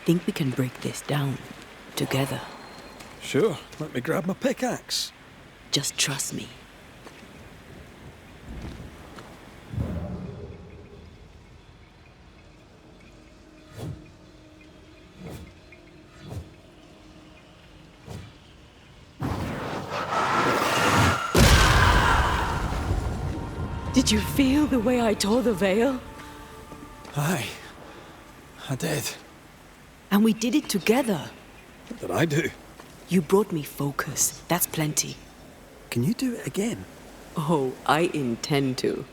think we can break this down together. Sure, let me grab my pickaxe. Just trust me. Did you feel the way I tore the veil? Aye, I did. And we did it together. What did I do? You brought me focus. That's plenty. Can you do it again? Oh, I intend to.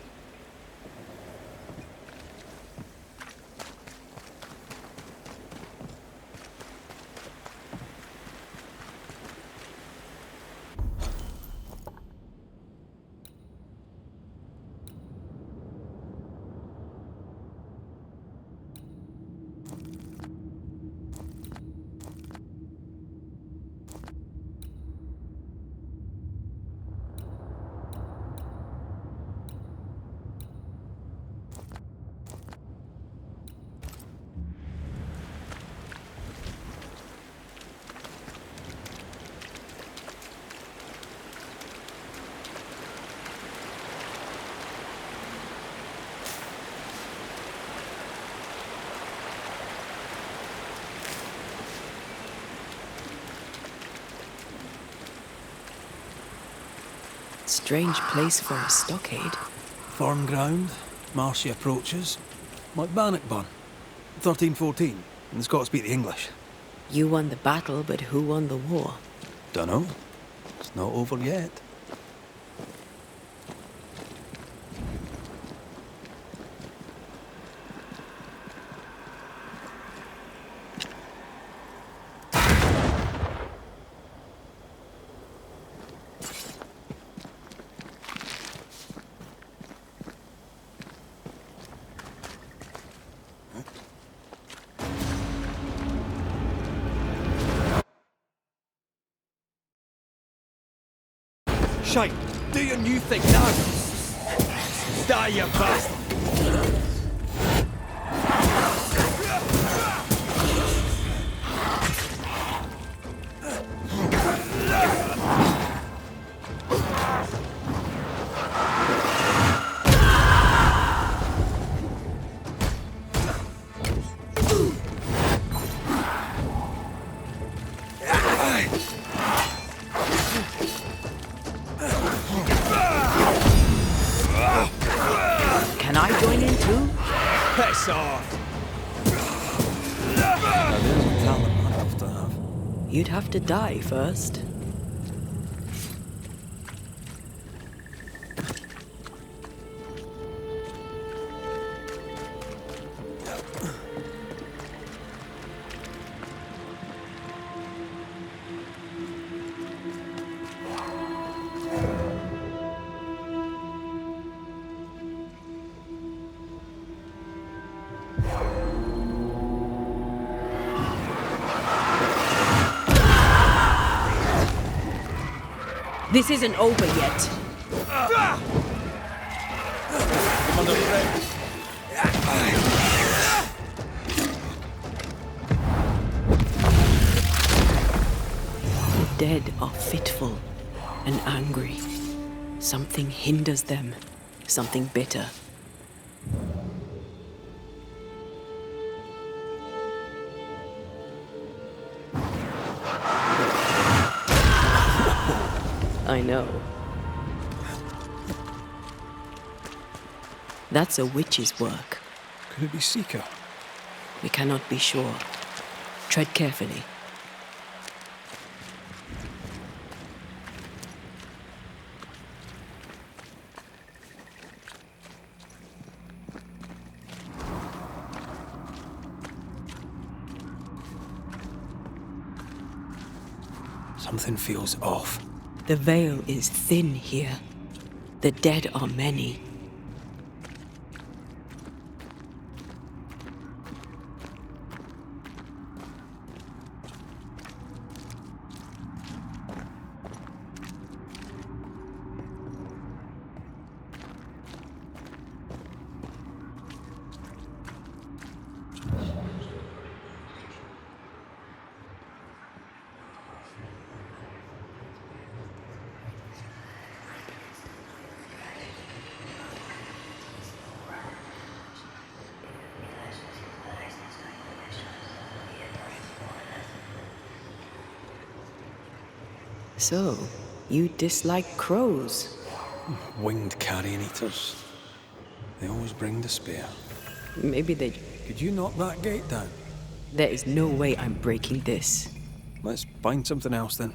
Strange place for a stockade. Firm ground, marshy approaches. Like Bannockburn, 1314, and the Scots beat the English. You won the battle, but who won the war? Dunno. It's not over yet. Shite! Do your new thing now! Die, you bastard! Can I join in too? Piss off! Now there's a talent I have to have. You'd have to die first. This isn't over yet. I'm under threat. The dead are fitful and angry. Something hinders them. Something bitter. I know. That's a witch's work. Could it be Seeker? We cannot be sure. Tread carefully. Something feels off. The veil is thin here. The dead are many. So, you dislike crows? Winged carrion eaters. They always bring despair. Maybe they... Could you knock that gate down? There is no way I'm breaking this. Let's find something else then.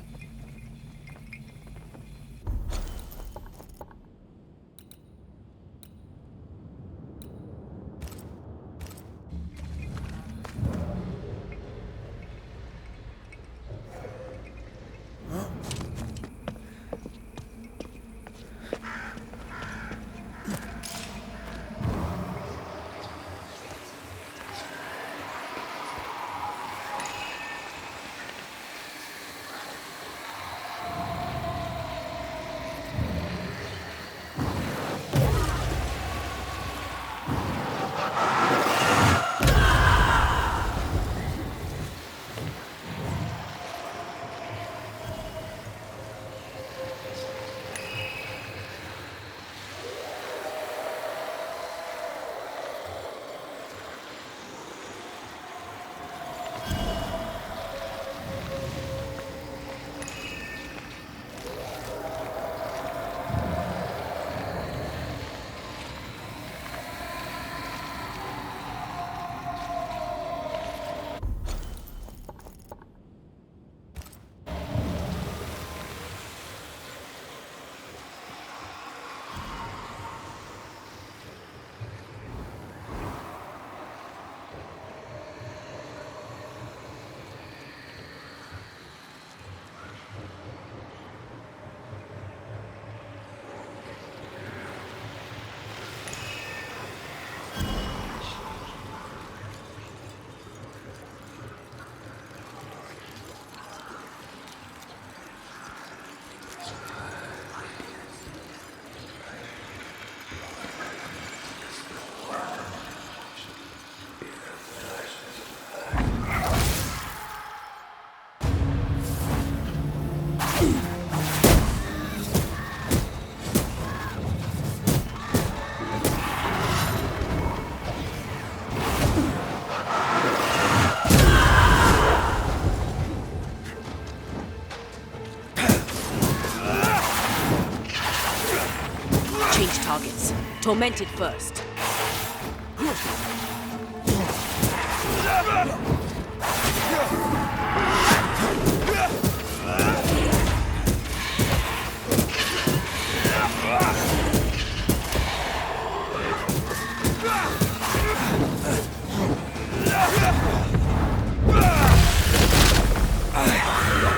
Change targets. Tormented first.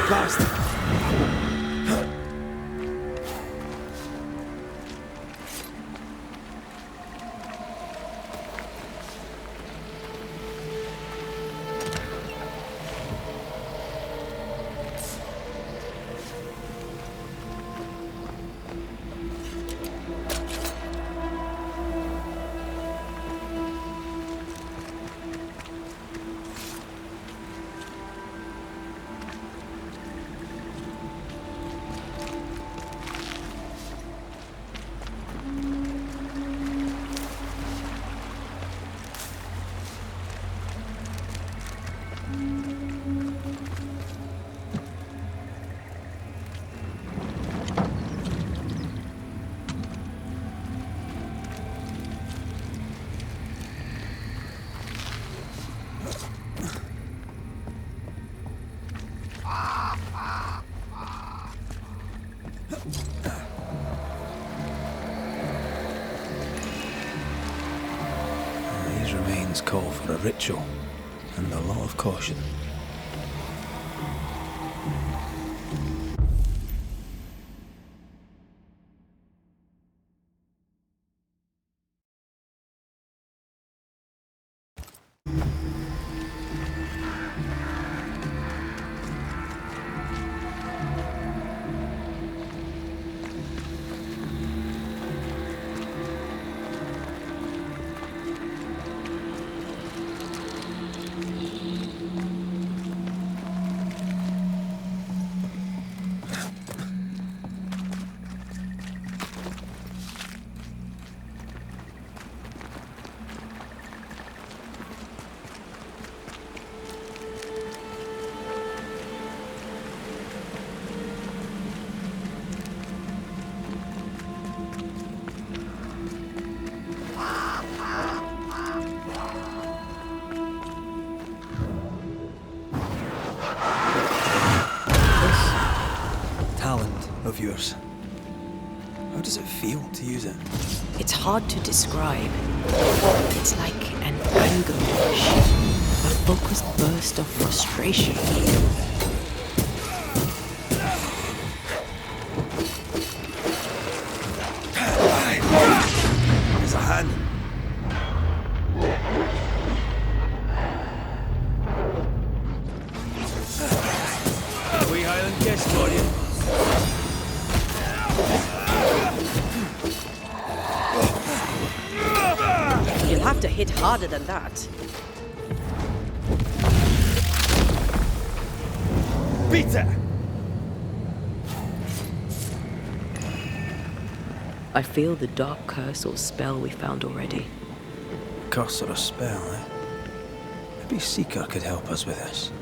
Blast! These remains call for a ritual and a lot of caution. of yours. How does it feel to use it? It's hard to describe. It's like an anger rush, a focused burst of frustration. There's a hand. Wee Highland guest for you. You'll have to hit harder than that. Peter! I feel the dark curse or spell we found already. Curse or a spell, eh? Maybe Seeker could help us with this.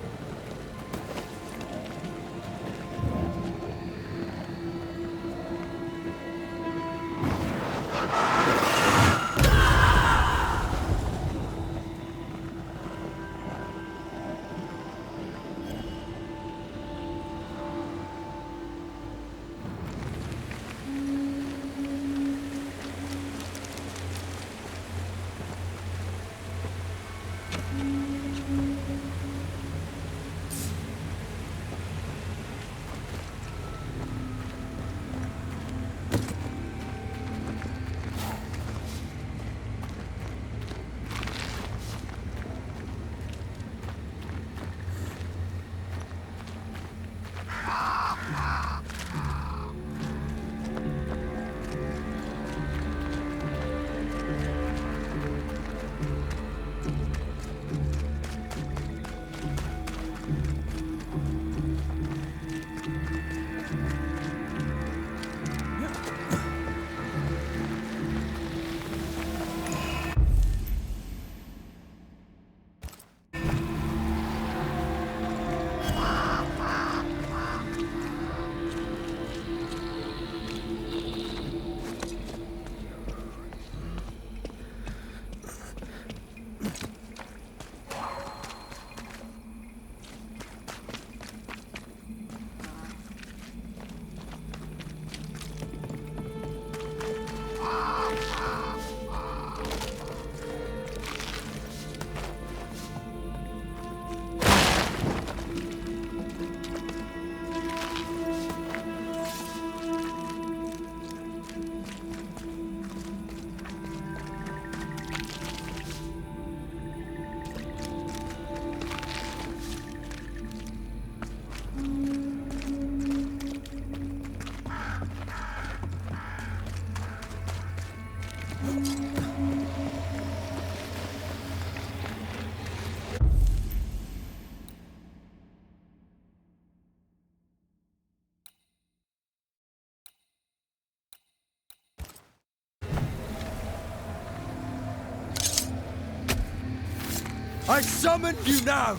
I summon you now!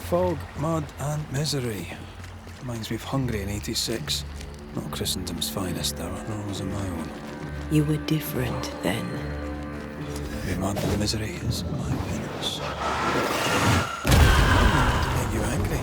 Fog, mud, and misery. Reminds me of Hungary in '86. Not Christendom's finest, though, nor was it my own. You were different then. The mud and misery is my penance. To make you angry.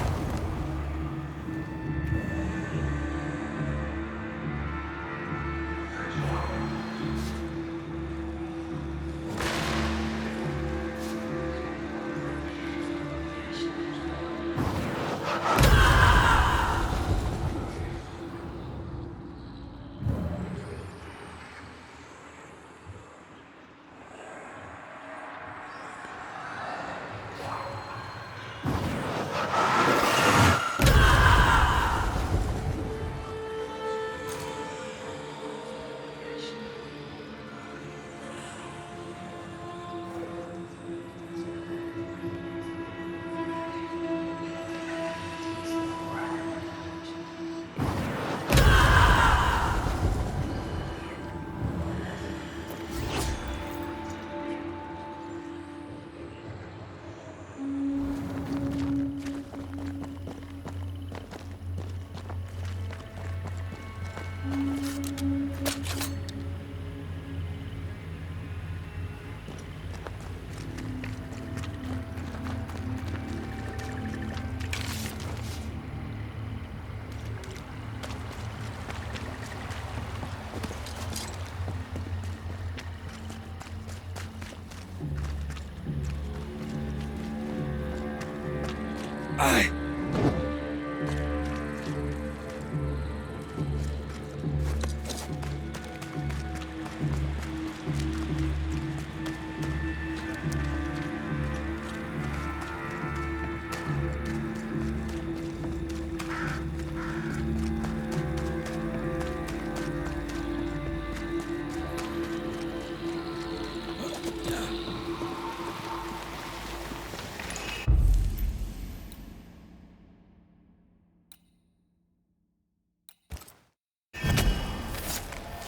Aye.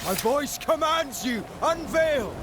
My voice commands you! Unveil!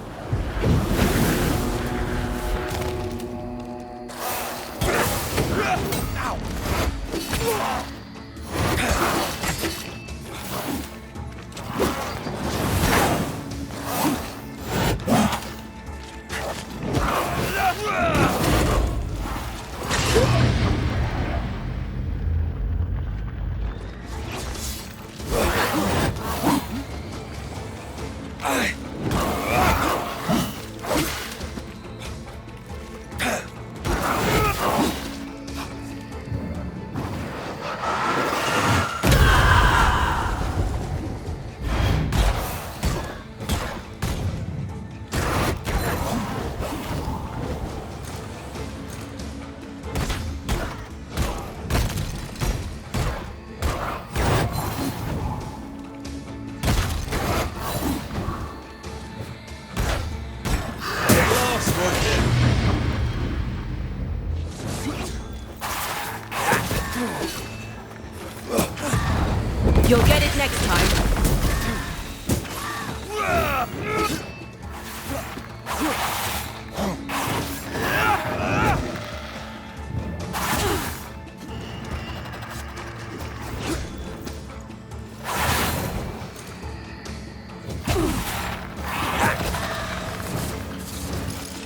You'll get it next time.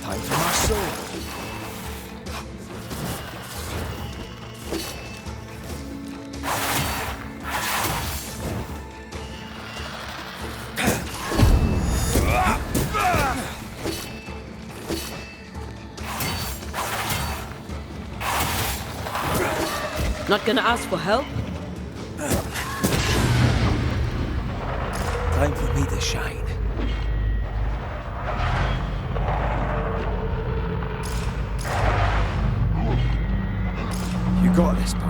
Time for my sword. Not gonna ask for help? Time for me to shine. You got this, pal.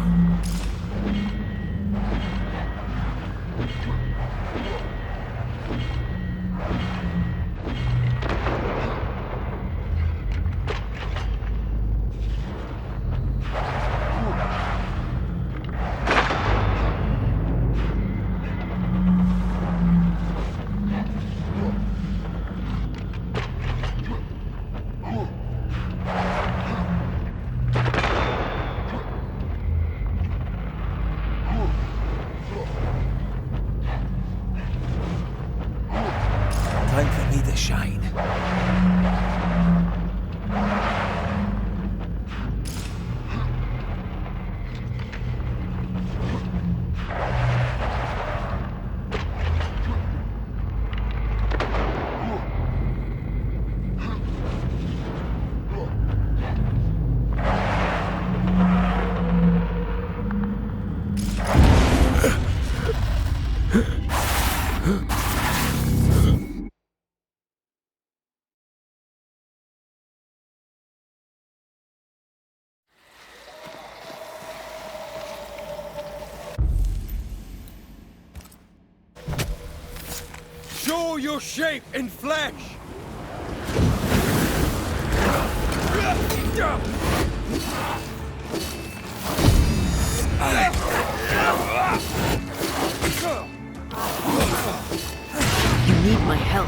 Show your shape in flesh! You need my help.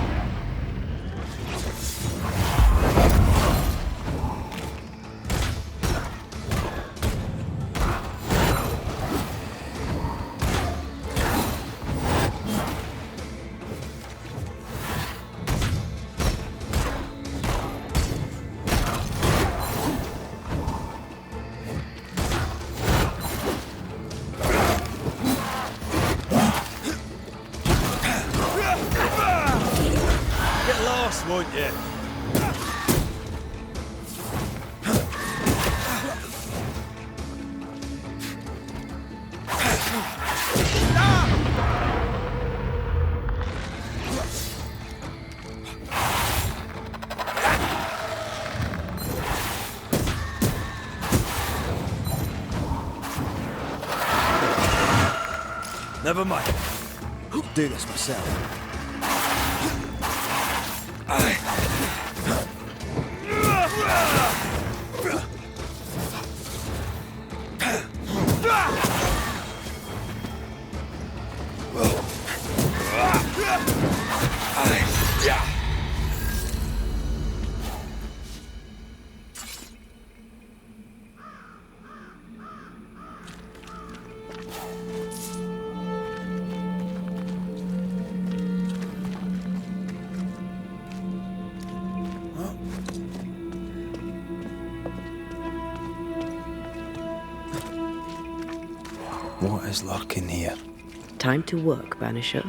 Get lost, won't you? Never mind. I'll do this myself. What is lurking here? Time to work, Banisher.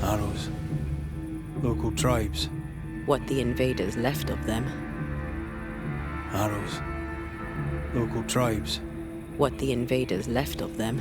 Arrows. Local tribes. What the invaders left of them. Arrows. Local tribes. What the invaders left of them.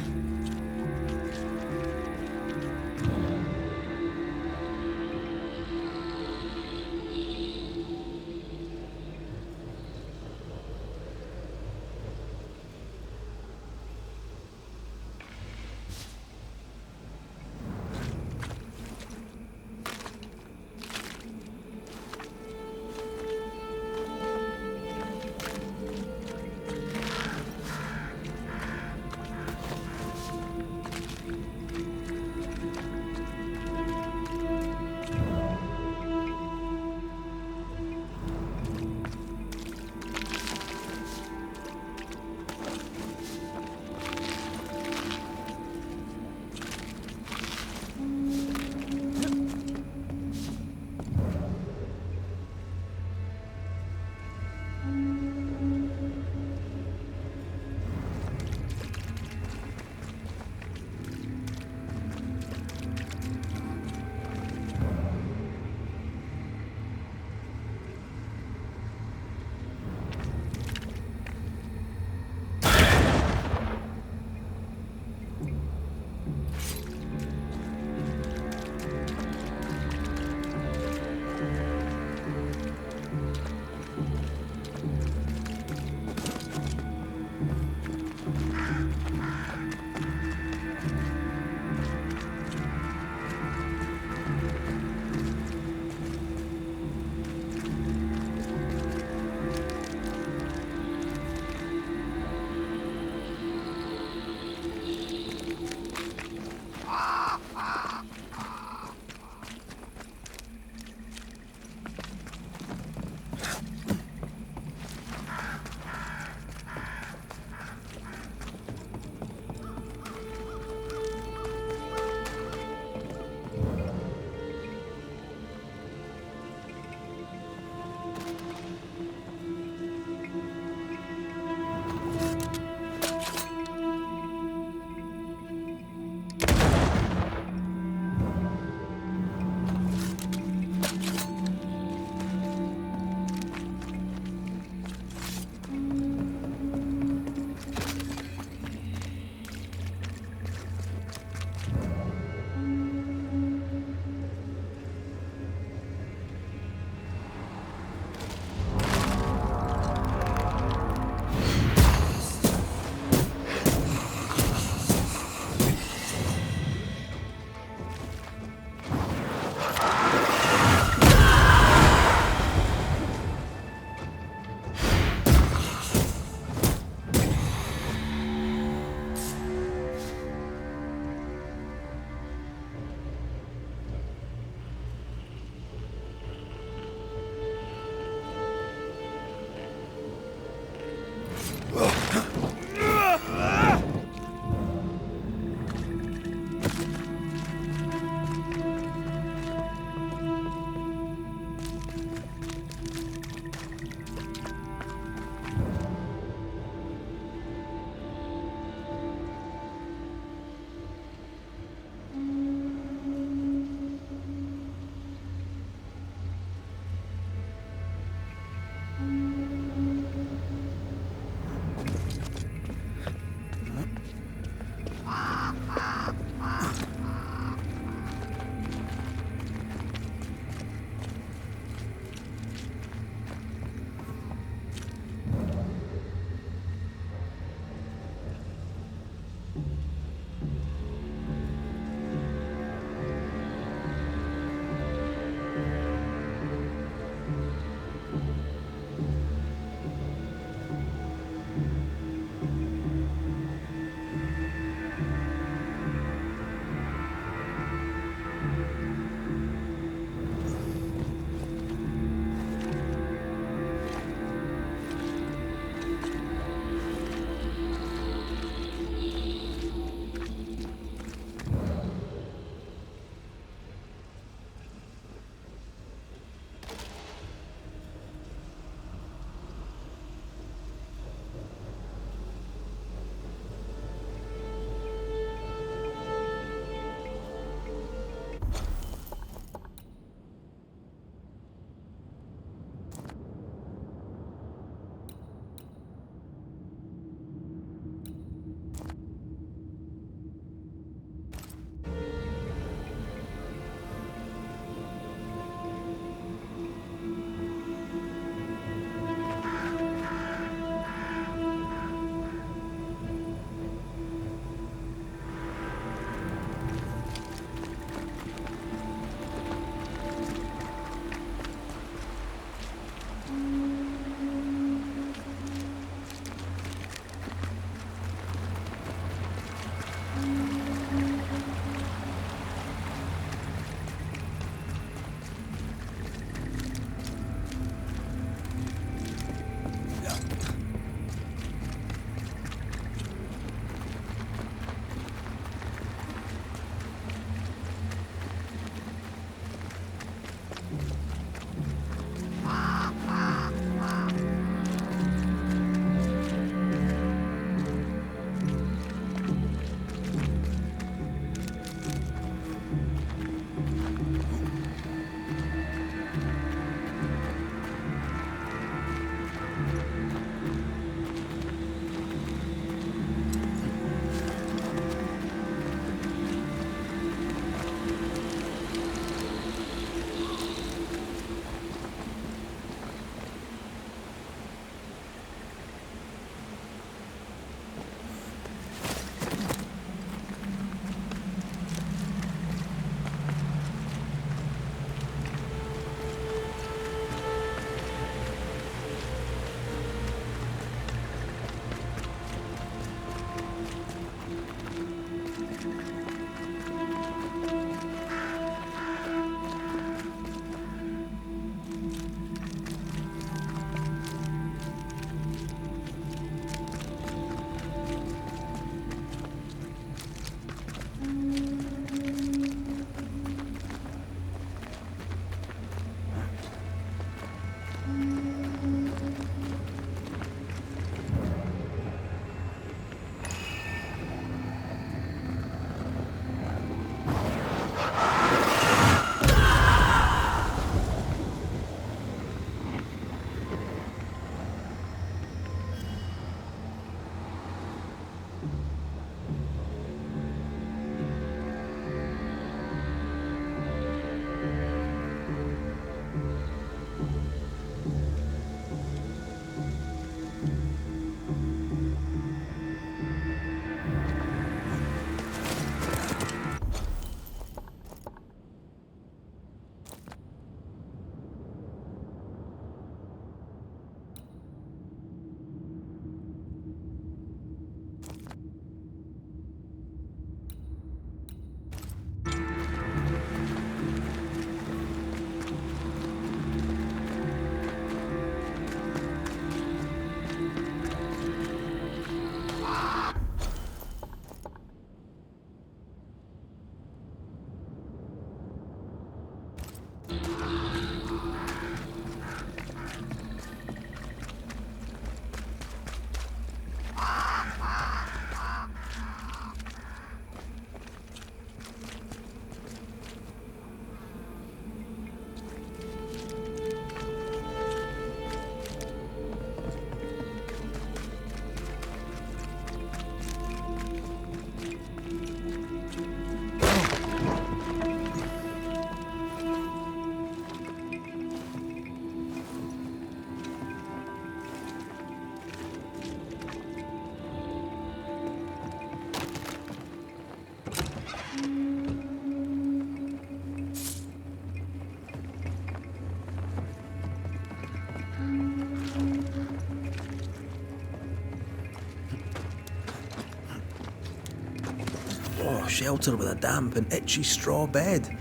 Oh, shelter with a damp and itchy straw bed.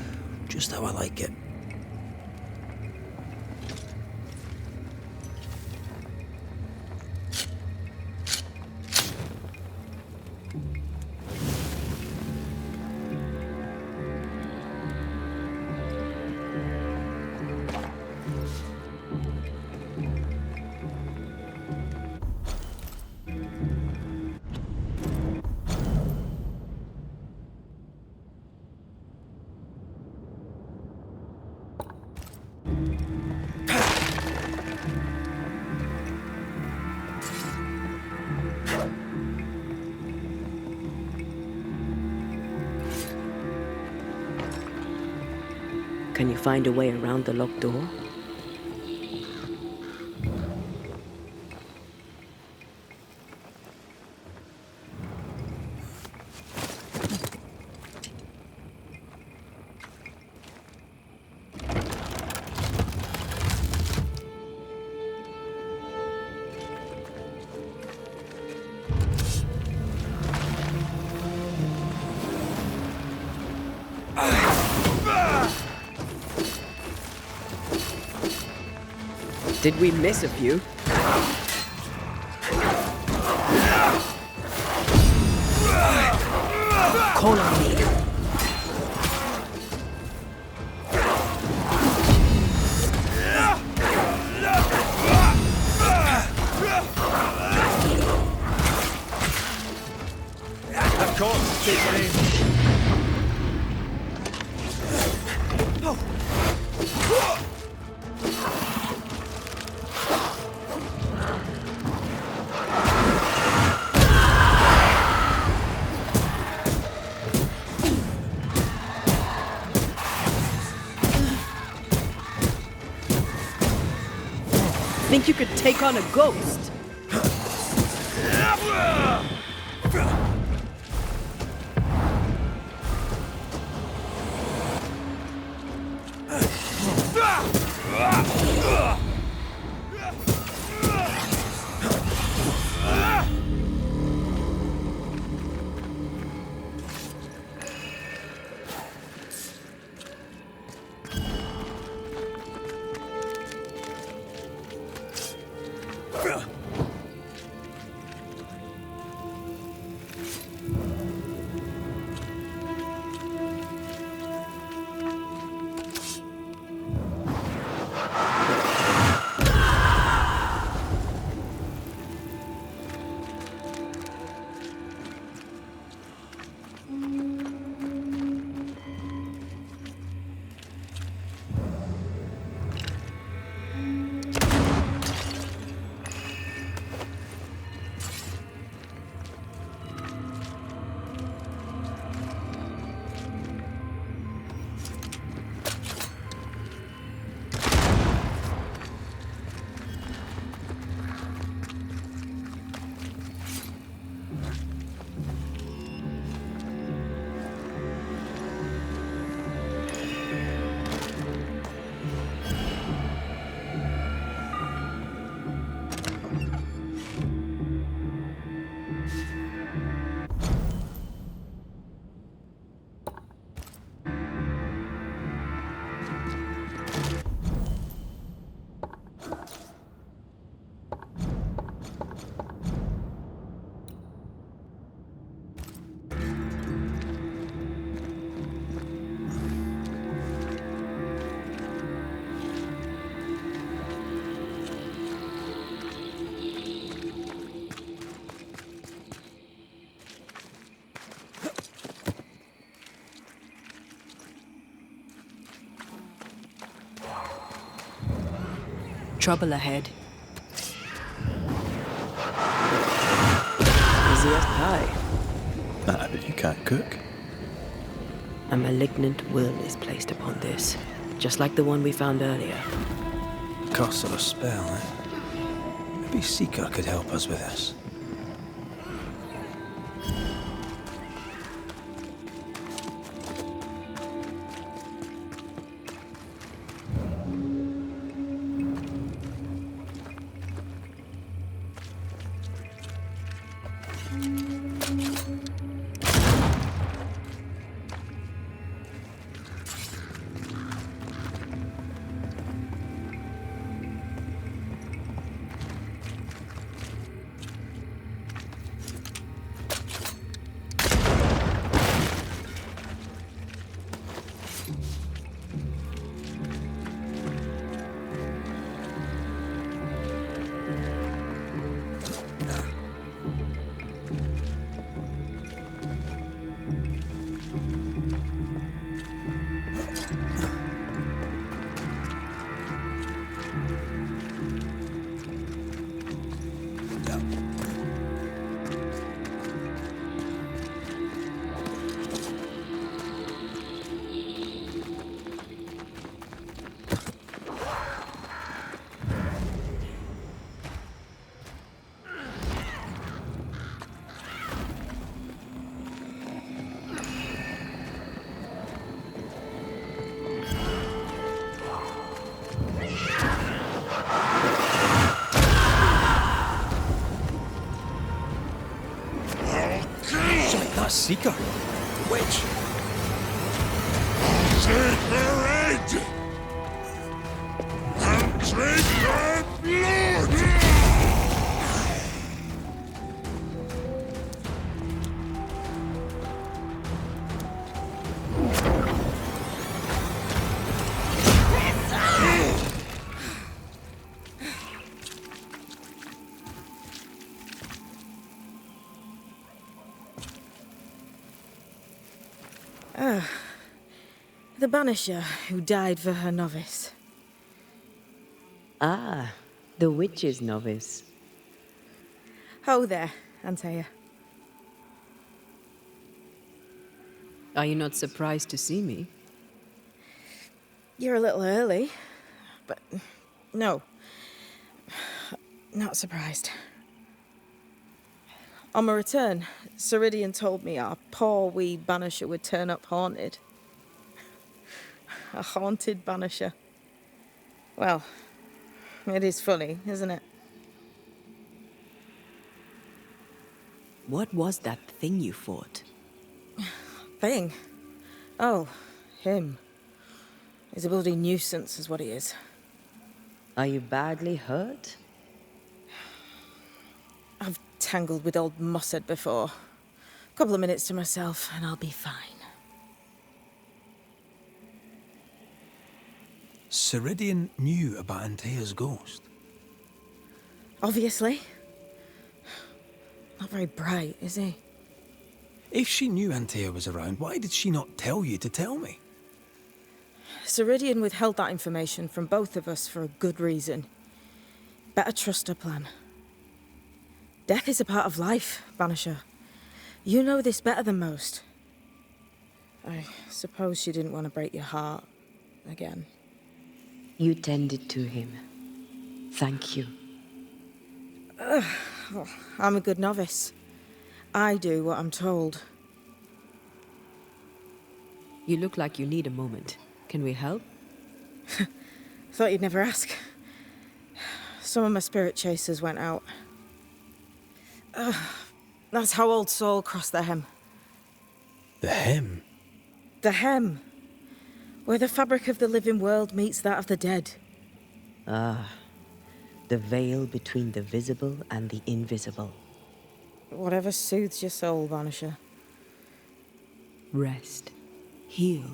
Just how I like it. Can you find a way around the locked door? Did we miss a few? Call on me. Of course, take your aim. Think you could take on a ghost? Trouble ahead. Easy as pie. Ah, but you can't cook. A malignant will is placed upon this, just like the one we found earlier. Curse or a spell, eh? Maybe Seeker could help us with this. That's Seeker. Witch. Take her head! And take her blood! The Banisher who died for her novice. Ah, the witch's novice. Ho there, Antea. Are you not surprised to see me? You're a little early, but no, not surprised. On my return, Ceridian told me our poor wee Banisher would turn up haunted. A haunted Banisher. Well, it is funny, isn't it? What was that thing you fought? Thing? Oh, him. He's a bloody nuisance, is what he is. Are you badly hurt? I've tangled with old Mossad before. A couple of minutes to myself, and I'll be fine. Ceridian knew about Antea's ghost. Obviously. Not very bright, is he? If she knew Antea was around, why did she not tell you to tell me? Ceridian withheld that information from both of us for a good reason. Better trust her plan. Death is a part of life, Banisher. You know this better than most. I suppose she didn't want to break your heart again. You tended to him. Thank you. Well, I'm a good novice. I do what I'm told. You look like you need a moment. Can we help? Thought you'd never ask. Some of my spirit chasers went out. That's how old Saul crossed the hem. The hem? The hem. Where the fabric of the living world meets that of the dead. Ah, the veil between the visible and the invisible. Whatever soothes your soul, Vanisher. Rest. Heal.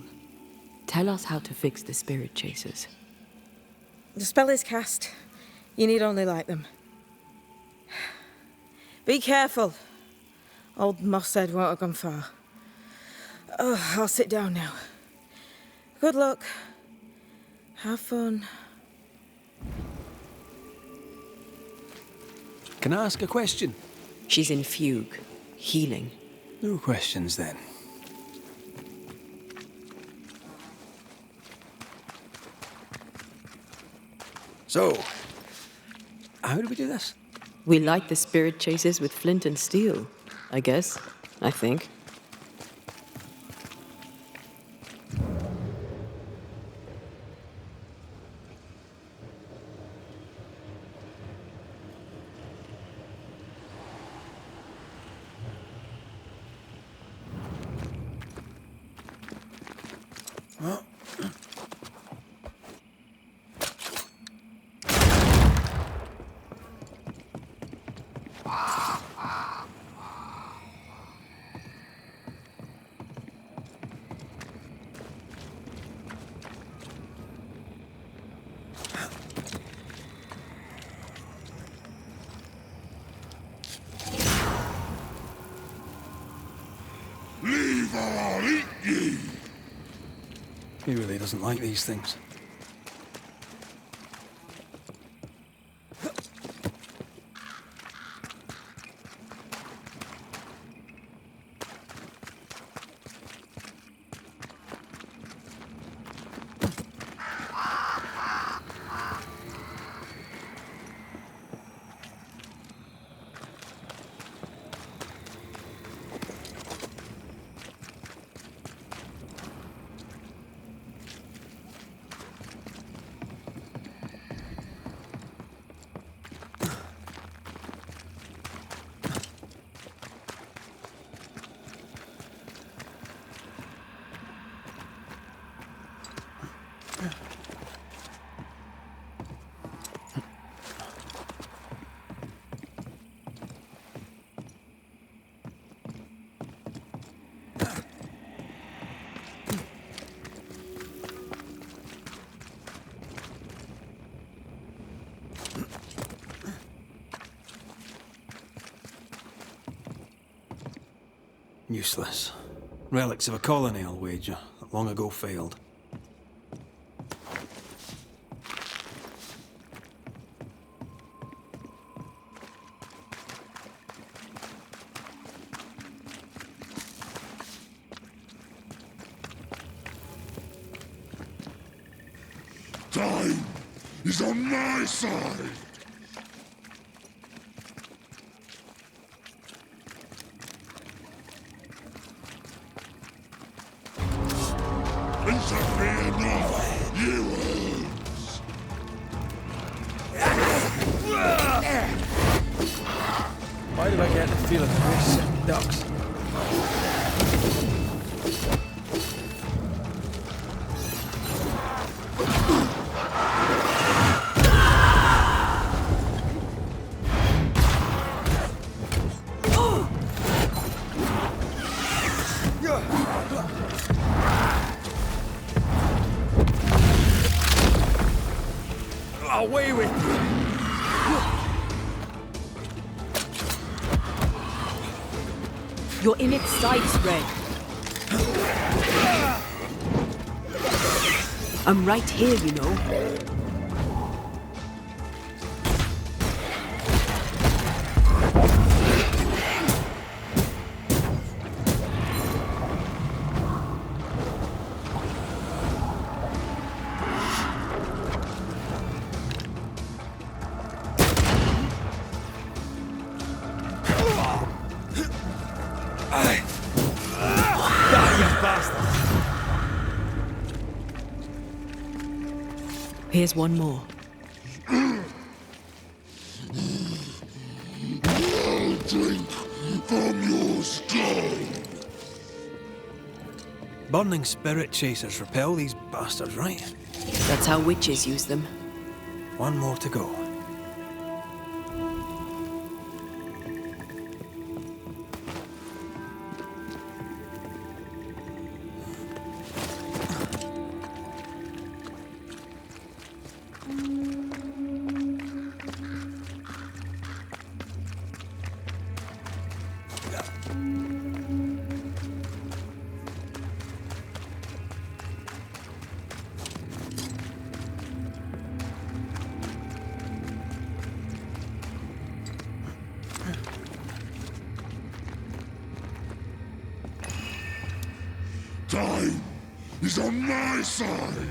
Tell us how to fix the spirit chasers. The spell is cast. You need only light them. Be careful. Old Mossad won't have gone far. Oh, I'll sit down now. Good luck. Have fun. Can I ask a question? She's in fugue. Healing. No questions then. So, how do we do this? We light the spirit chasers with flint and steel, I guess. I think. Leave or I'll eat ye! He really doesn't like these things. Useless. Relics of a colony, I'll wager, that long ago failed. Time is on my side. Fear not, you wolves! Why do I get the feeling that we're sitting ducks? Away with you! You're in its sights, Red. I'm right here, you know. Here's one more. I'll drink from your skull. Burning spirit chasers repel these bastards, right? That's how witches use them. One more to go. Time is on my side.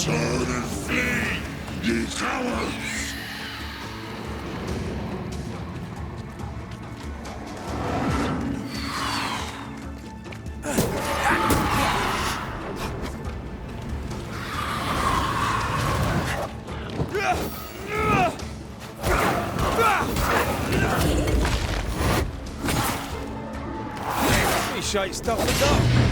Turn and flee, ye cowards! Shite stuff it up.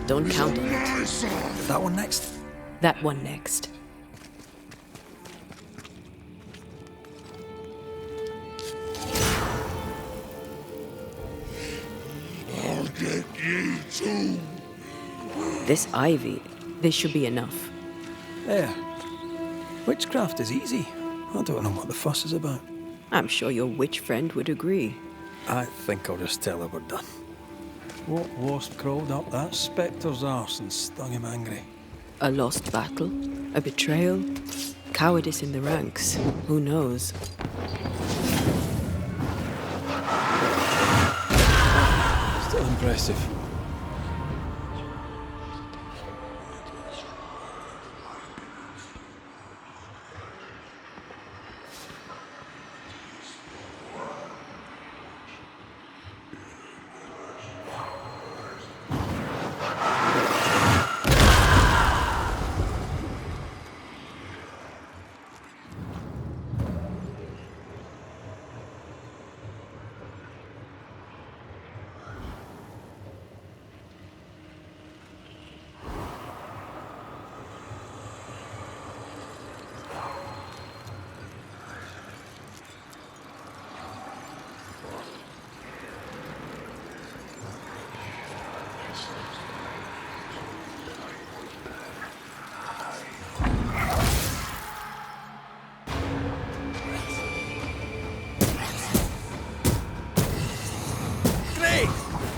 Don't count on it. That one next? That one next. I'll get ye too. This ivy, this should be enough. There. Witchcraft is easy. I don't know what the fuss is about. I'm sure your witch friend would agree. I think I'll just tell her we're done. What wasp crawled up that spectre's arse and stung him angry? A lost battle? A betrayal? Cowardice in the ranks? Who knows? Still impressive.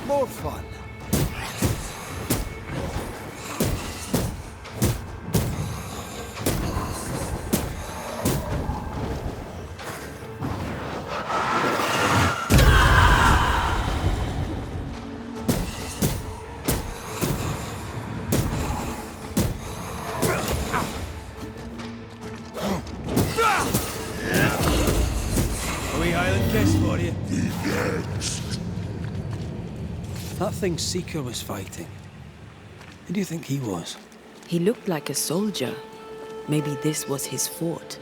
More fun. A wee Highland kiss for you. That thing Seeker was fighting. Who do you think he was? He looked like a soldier. Maybe this was his fort.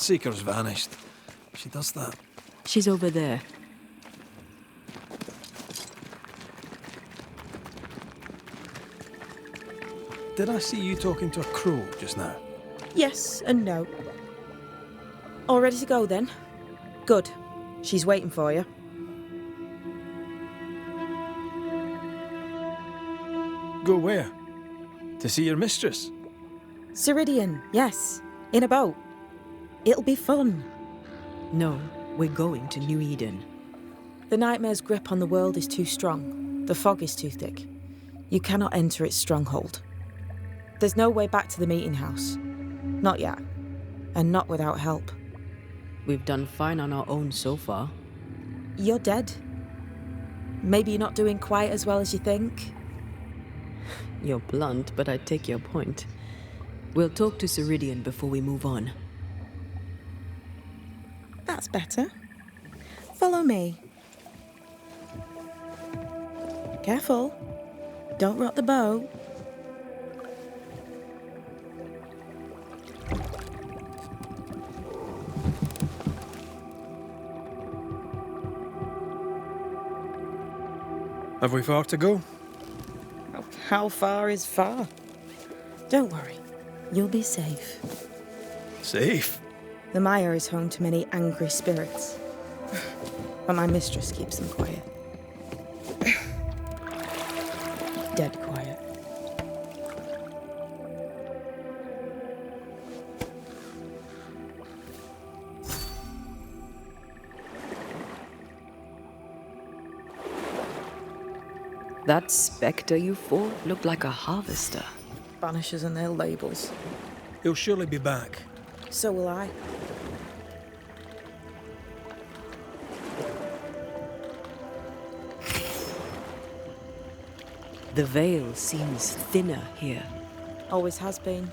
Seeker's vanished. She does that. She's over there. Did I see you talking to a crow just now? Yes and no. All ready to go then? Good. She's waiting for you. Go where? To see your mistress? Ceridian, yes. In a boat. It'll be fun. No, we're going to New Eden. The nightmare's grip on the world is too strong. The fog is too thick. You cannot enter its stronghold. There's no way back to the meeting house. Not yet. And not without help. We've done fine on our own so far. You're dead. Maybe you're not doing quite as well as you think. You're blunt, but I take your point. We'll talk to Ceridian before we move on. That's better. Follow me. Careful. Don't rock the boat. Have we far to go? How far is far? Don't worry. You'll be safe. Safe? The mire is home to many angry spirits. But my mistress keeps them quiet. Dead quiet. That spectre you fought looked like a harvester. Banishers and their labels. He'll surely be back. So will I. The veil seems thinner here. Always has been.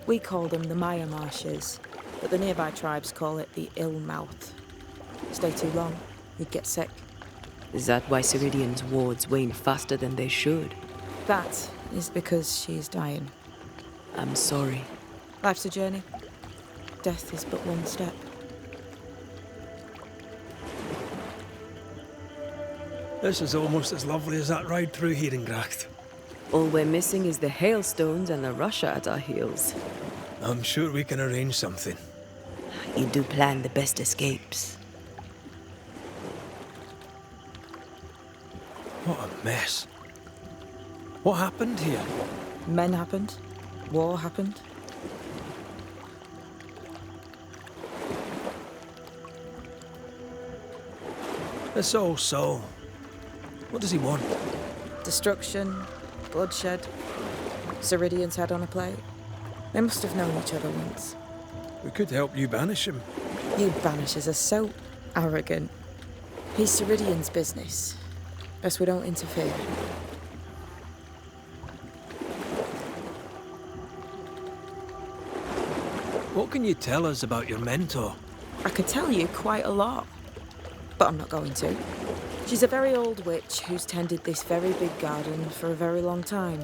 We call them the Maya Marshes, but the nearby tribes call it the Ill Mouth. Stay too long, you'd get sick. Is that why Ceridian's wards wane faster than they should? That is because she is dying. I'm sorry. Life's a journey. Death is but one step. This is almost as lovely as that ride through Herengracht. All we're missing is the hailstones and the Russia at our heels. I'm sure we can arrange something. You do plan the best escapes. What a mess. What happened here? Men happened. War happened. This old soul. What does he want? Destruction, bloodshed. Ceridian's head on a plate. They must have known each other once. We could help you banish him. You Banishers are so arrogant. He's Ceridian's business. Best we don't interfere. What can you tell us about your mentor? I could tell you quite a lot, but I'm not going to. She's a very old witch who's tended this very big garden for a very long time.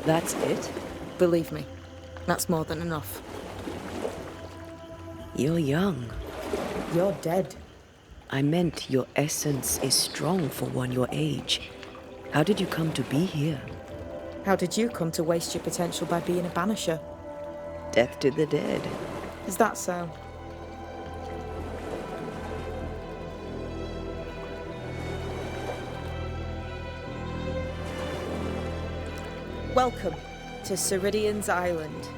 That's it? Believe me, that's more than enough. You're young. You're dead. I meant your essence is strong for one your age. How did you come to be here? How did you come to waste your potential by being a banisher? Death to the dead. Is that so? Welcome to Ceridian's Island.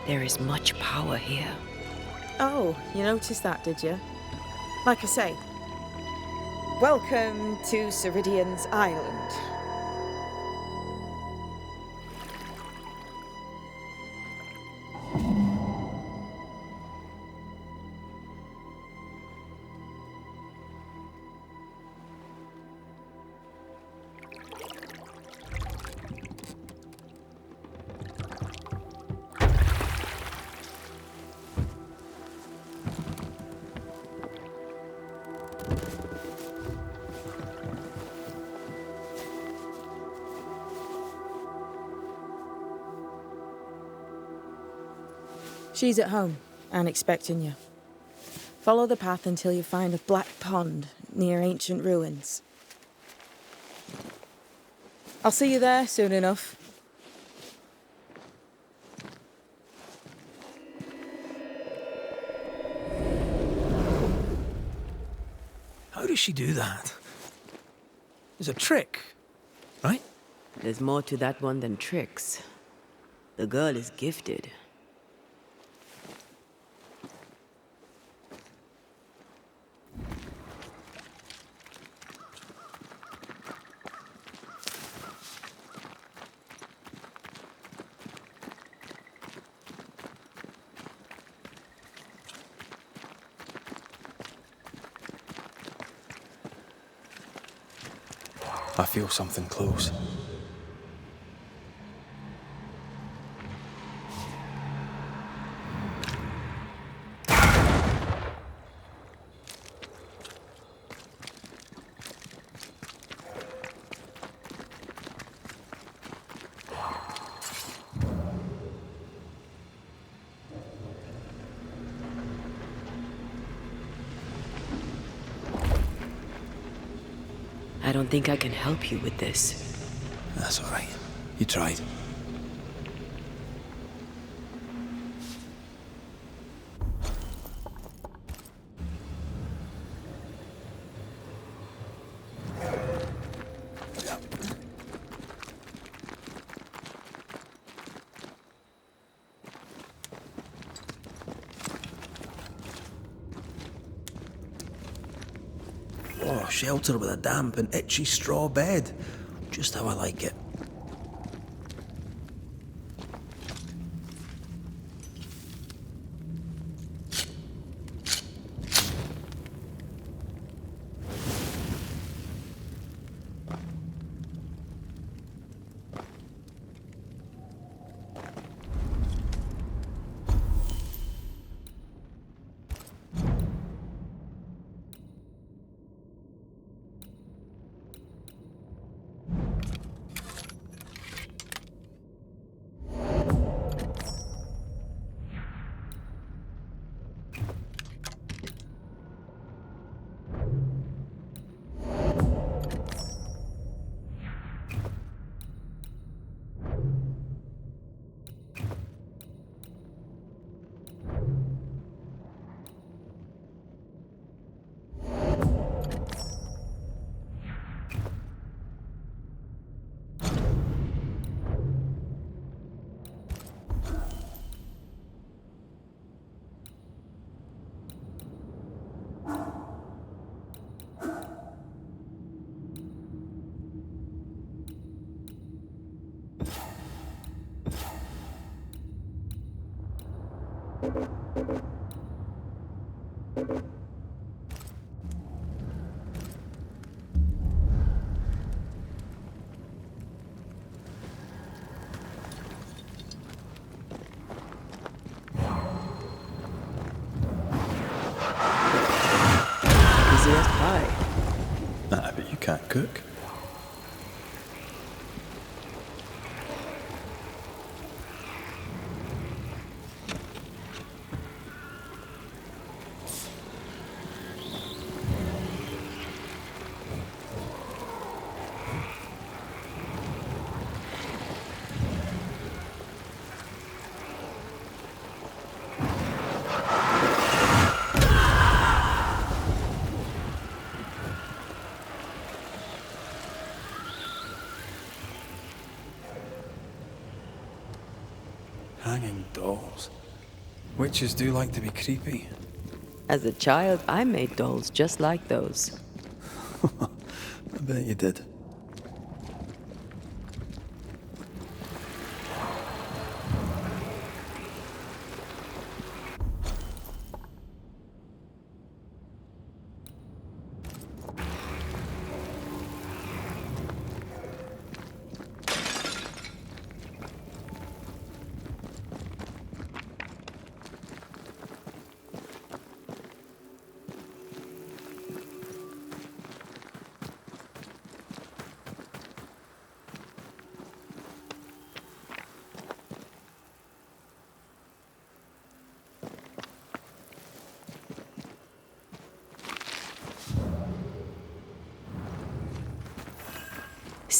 There is much power here. Oh, you noticed that, did you? Like I say, welcome to Ceridian's Island. She's at home. and expecting you. Follow the path until you find a black pond near ancient ruins. I'll see you there soon enough. How does she do that? It's a trick, right? There's more to that one than tricks. The girl is gifted. I feel something close. I don't think I can help you with this. That's all right. You tried. Oh, shelter with a damp and itchy straw bed. Just how I like it. Easy as pie. Nah, but you can't cook. Hanging dolls. Witches do like to be creepy. As a child, I made dolls just like those. I bet you did.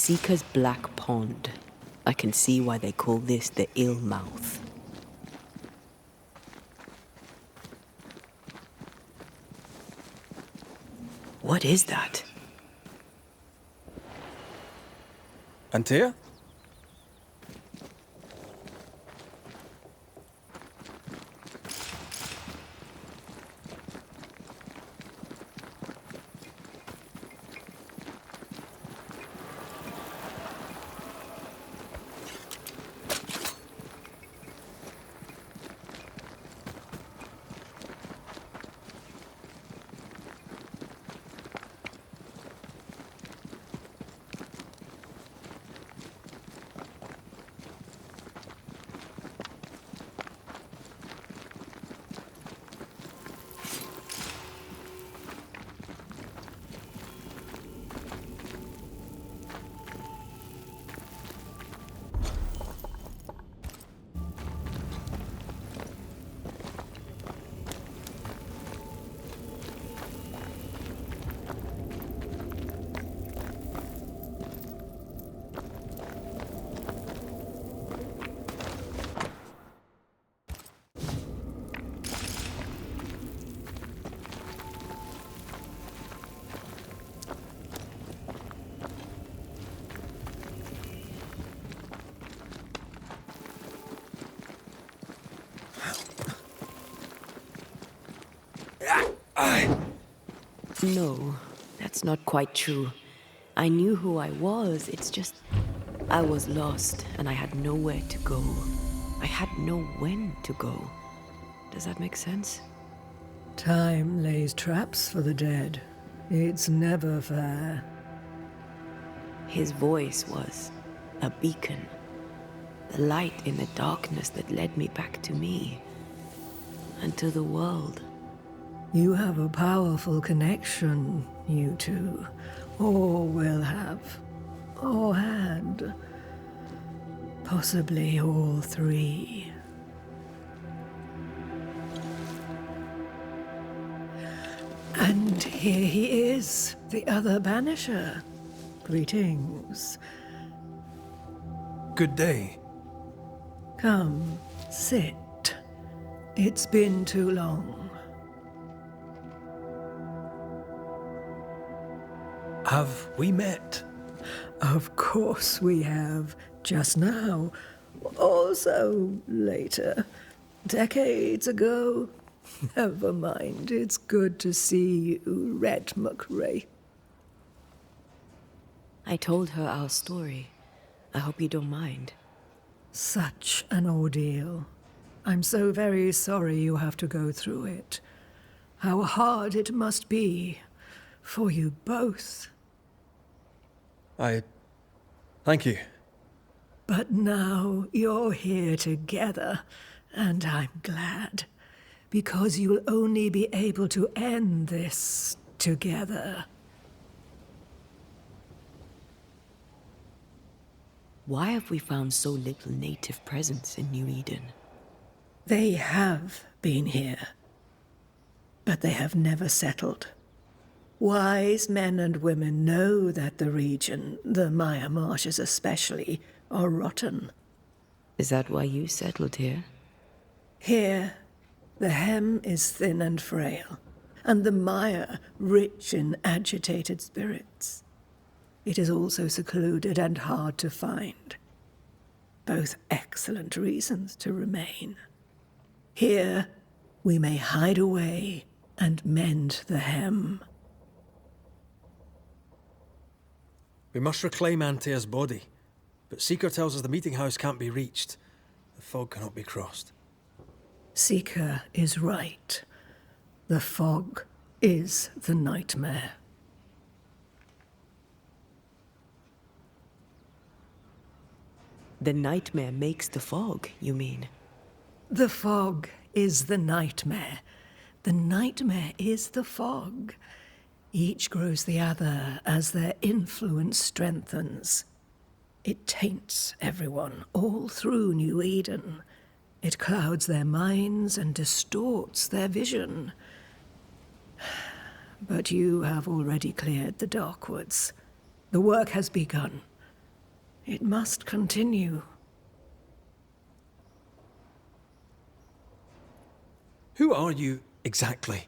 Seeker's Black Pond. I can see why they call this the Ill Mouth. What is that? Antea? No, that's not quite true. I knew who I was, it's just... I was lost, and I had nowhere to go. I had no when to go. Does that make sense? Time lays traps for the dead. It's never fair. His voice was a beacon. The light in the darkness that led me back to me. And to the world. You have a powerful connection, you two. Or will have. Or had. Possibly all three. And here he is, the other Banisher. Greetings. Good day. Come, sit. It's been too long. Have we met? Of course we have. Just now. Also later. Decades ago. Never mind. It's good to see you, Red McRae. I told her our story. I hope you don't mind. Such an ordeal. I'm so very sorry you have to go through it. How hard it must be for you both. Thank you. But now you're here together, and I'm glad. Because you'll only be able to end this together. Why have we found so little native presence in New Eden? They have been here, but they have never settled. Wise men and women know that the region, the Maya Marshes especially, are rotten. Is that why you settled here? Here, the hem is thin and frail, and the Maya rich in agitated spirits. It is also secluded and hard to find. Both excellent reasons to remain. Here, we may hide away and mend the hem. We must reclaim Antea's body, but Seeker tells us the meeting house can't be reached. The fog cannot be crossed. Seeker is right. The fog is the nightmare. The nightmare makes the fog, you mean? The fog is the nightmare. The nightmare is the fog. Each grows the other as their influence strengthens. It taints everyone, all through New Eden. It clouds their minds and distorts their vision. But you have already cleared the Darkwoods. The work has begun. It must continue. Who are you exactly?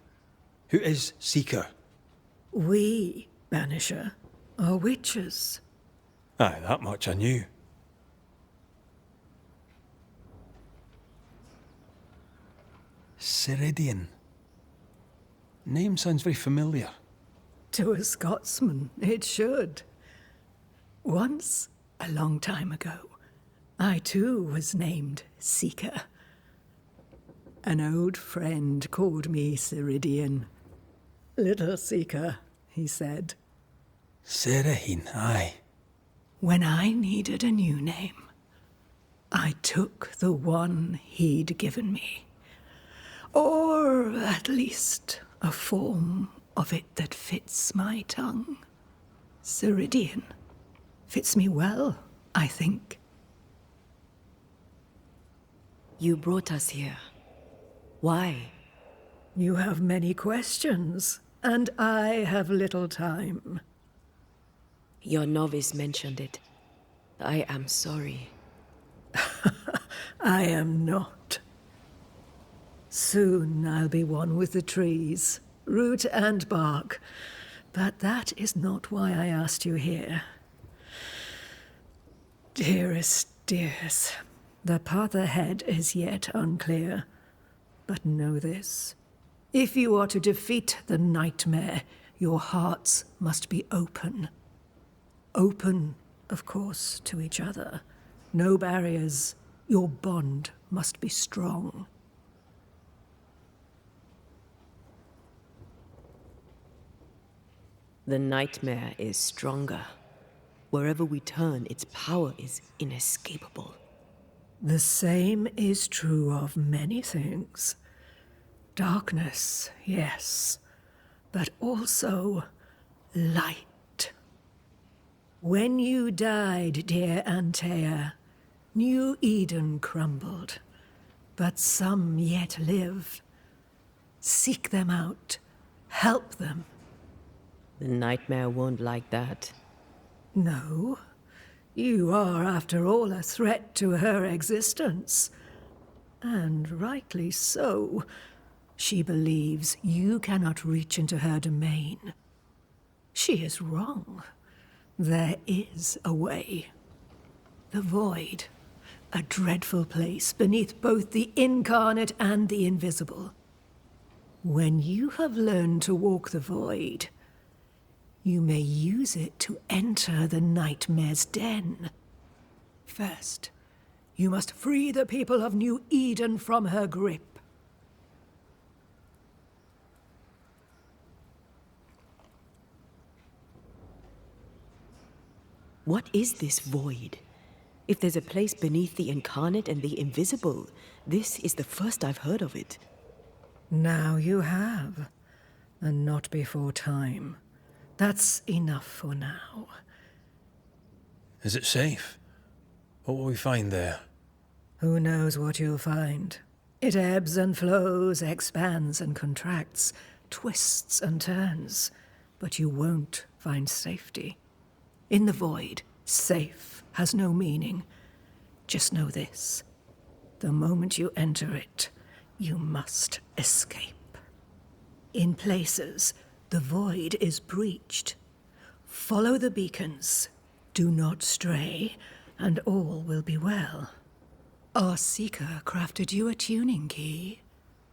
Who is Seeker? We, Banisher, are witches. Aye, that much I knew. Ceridian. Name sounds very familiar. To a Scotsman, it should. Once, a long time ago, I too was named Seeker. An old friend called me Ceridian. Little Seeker, he said. Serahine, aye. When I needed a new name, I took the one he'd given me. Or at least a form of it that fits my tongue. Ceridian. Fits me well, I think. You brought us here. Why? You have many questions, and I have little time. Your novice mentioned it. I am sorry. I am not. Soon I'll be one with the trees, root and bark. But that is not why I asked you here. Dearest dears, the path ahead is yet unclear. But know this. If you are to defeat the nightmare, your hearts must be open. Open, of course, to each other. No barriers. Your bond must be strong. The nightmare is stronger. Wherever we turn, its power is inescapable. The same is true of many things. Darkness, yes, but also light. When you died, dear Antea, New Eden crumbled, but some yet live. Seek them out, help them. The nightmare won't like that. No, you are, after all, a threat to her existence. And rightly so. She believes you cannot reach into her domain. She is wrong. There is a way. The void, a dreadful place beneath both the incarnate and the invisible. When you have learned to walk the void, you may use it to enter the nightmare's den. First, you must free the people of New Eden from her grip. What is this void? If there's a place beneath the incarnate and the invisible, this is the first I've heard of it. Now you have, and not before time. That's enough for now. Is it safe? What will we find there? Who knows what you'll find? It ebbs and flows, expands and contracts, twists and turns, but you won't find safety. In the void, safe has no meaning. Just know this. The moment you enter it, you must escape. In places, the void is breached. Follow the beacons. Do not stray, and all will be well. Our Seeker crafted you a tuning key.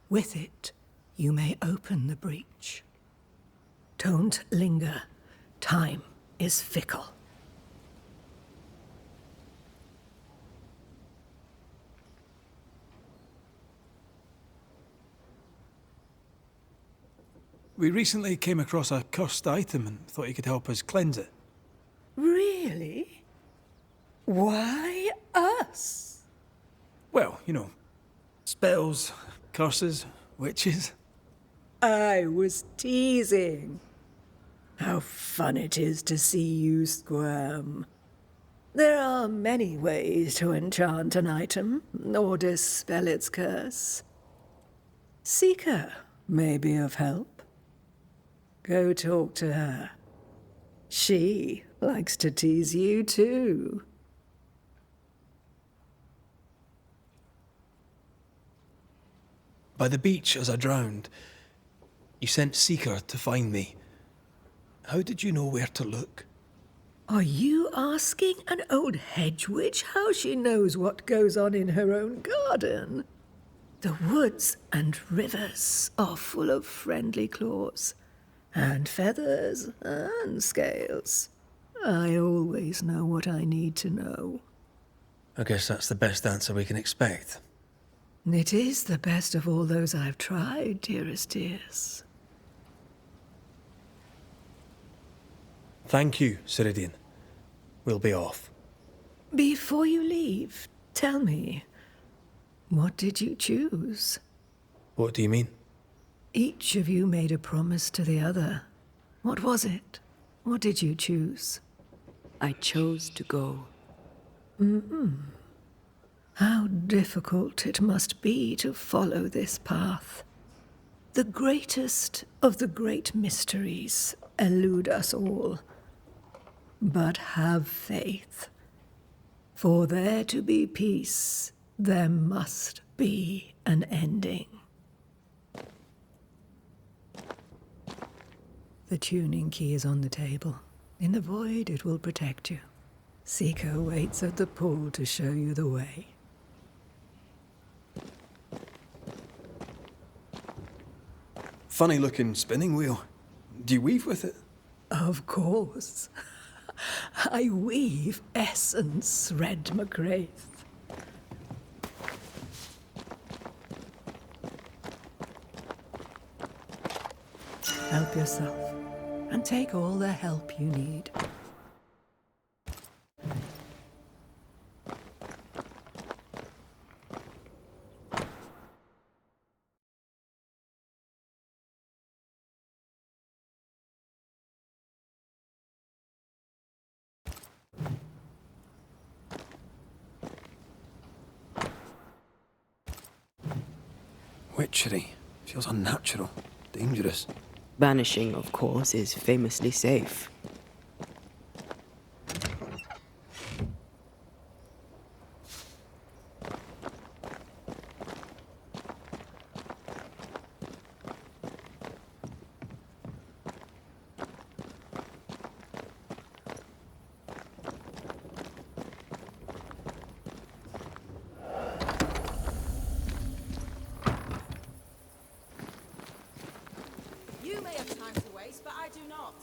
With it, you may open the breach. Don't linger. Time is fickle. We recently came across a cursed item and thought you could help us cleanse it. Really? Why us? Well, you know, spells, curses, witches. I was teasing. How fun it is to see you squirm. There are many ways to enchant an item, or dispel its curse. Seeker may be of help. Go talk to her. She likes to tease you too. by the beach as I drowned. You sent Seeker to find me. How did you know where to look? Are you asking an old hedge witch how she knows what goes on in her own garden? The woods and rivers are full of friendly claws, and feathers and scales. I always know what I need to know. I guess that's the best answer we can expect. It is the best of all those I've tried, dearest dears. Thank you, Ceridian. We'll be off. Before you leave, tell me, what did you choose? What do you mean? Each of you made a promise to the other. What was it? What did you choose? I chose to go. How difficult it must be to follow this path. The greatest of the great mysteries elude us all. But have faith. For there to be peace, there must be an ending. The tuning key is on the table. In the void, it will protect you. Seeker waits at the pool to show you the way. Funny looking spinning wheel. Do you weave with it? Of course. I weave essence, Red McGrath. Help yourself, and take all the help you need. Witchery. Feels unnatural. Dangerous. Banishing, of course, is famously safe. You may have time to waste, but I do not.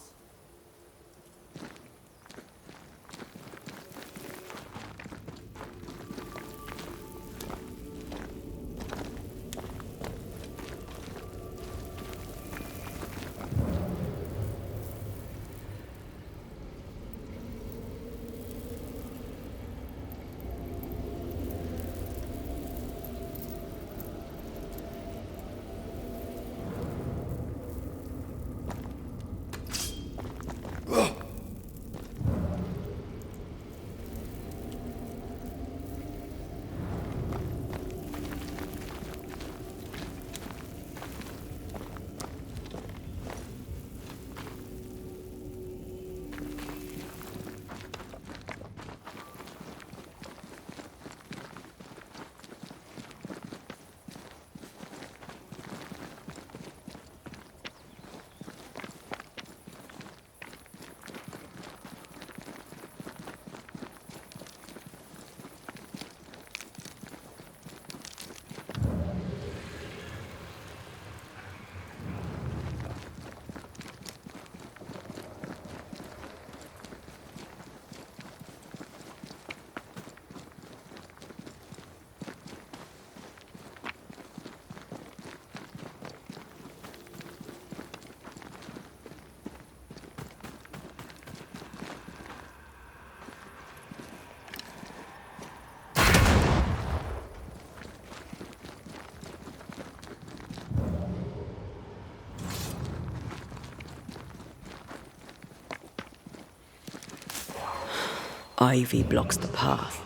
Ivy blocks the path.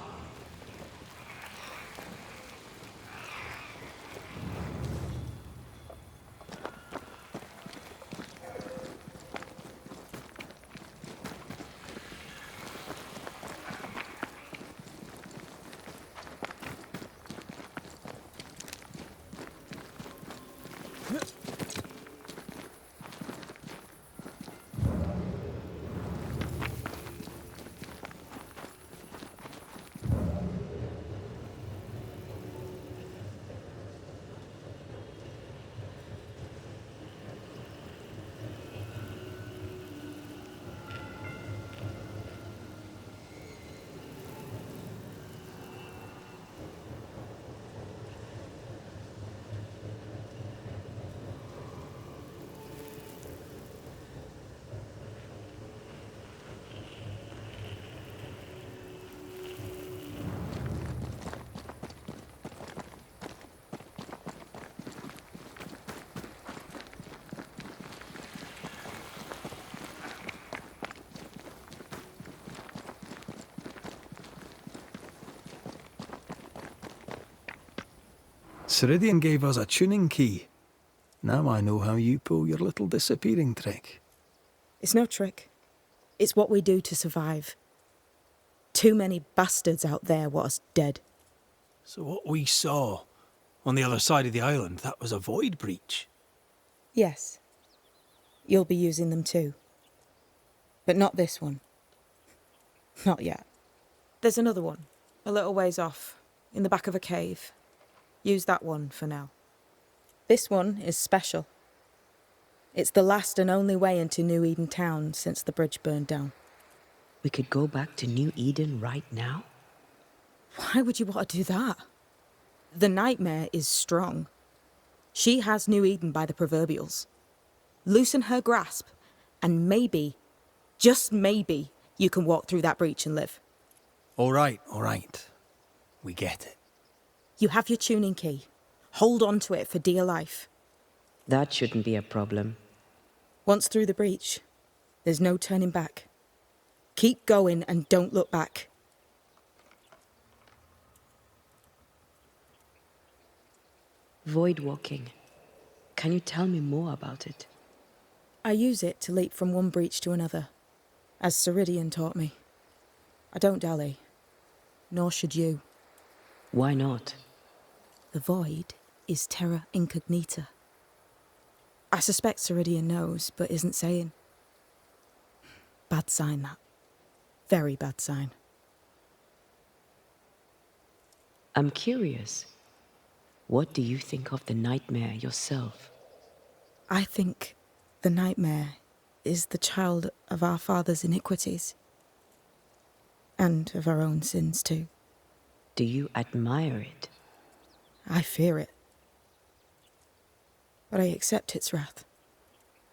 Ceridian gave us a tuning key. Now I know how you pull your little disappearing trick. It's no trick. It's what we do to survive. Too many bastards out there want us dead. So what we saw on the other side of the island, that was a void breach. Yes. You'll be using them too. But not this one. Not yet. There's another one, a little ways off, in the back of a cave. Use that one for now. This one is special. It's the last and only way into New Eden town since the bridge burned down. We could go back to New Eden right now? Why would you want to do that? The nightmare is strong. She has New Eden by the proverbials. Loosen her grasp, and maybe, just maybe, you can walk through that breach and live. All right. We get it. You have your tuning key. Hold on to it for dear life. That shouldn't be a problem. Once through the breach, there's no turning back. Keep going and don't look back. Void walking. Can you tell me more about it? I use it to leap from one breach to another, as Ceridian taught me. I don't dally, nor should you. Why not? The void is terra incognita. I suspect Ceridian knows, but isn't saying. Bad sign, that. Very bad sign. I'm curious. What do you think of the nightmare yourself? I think the nightmare is the child of our father's iniquities. And of our own sins, too. Do you admire it? I fear it. But I accept its wrath,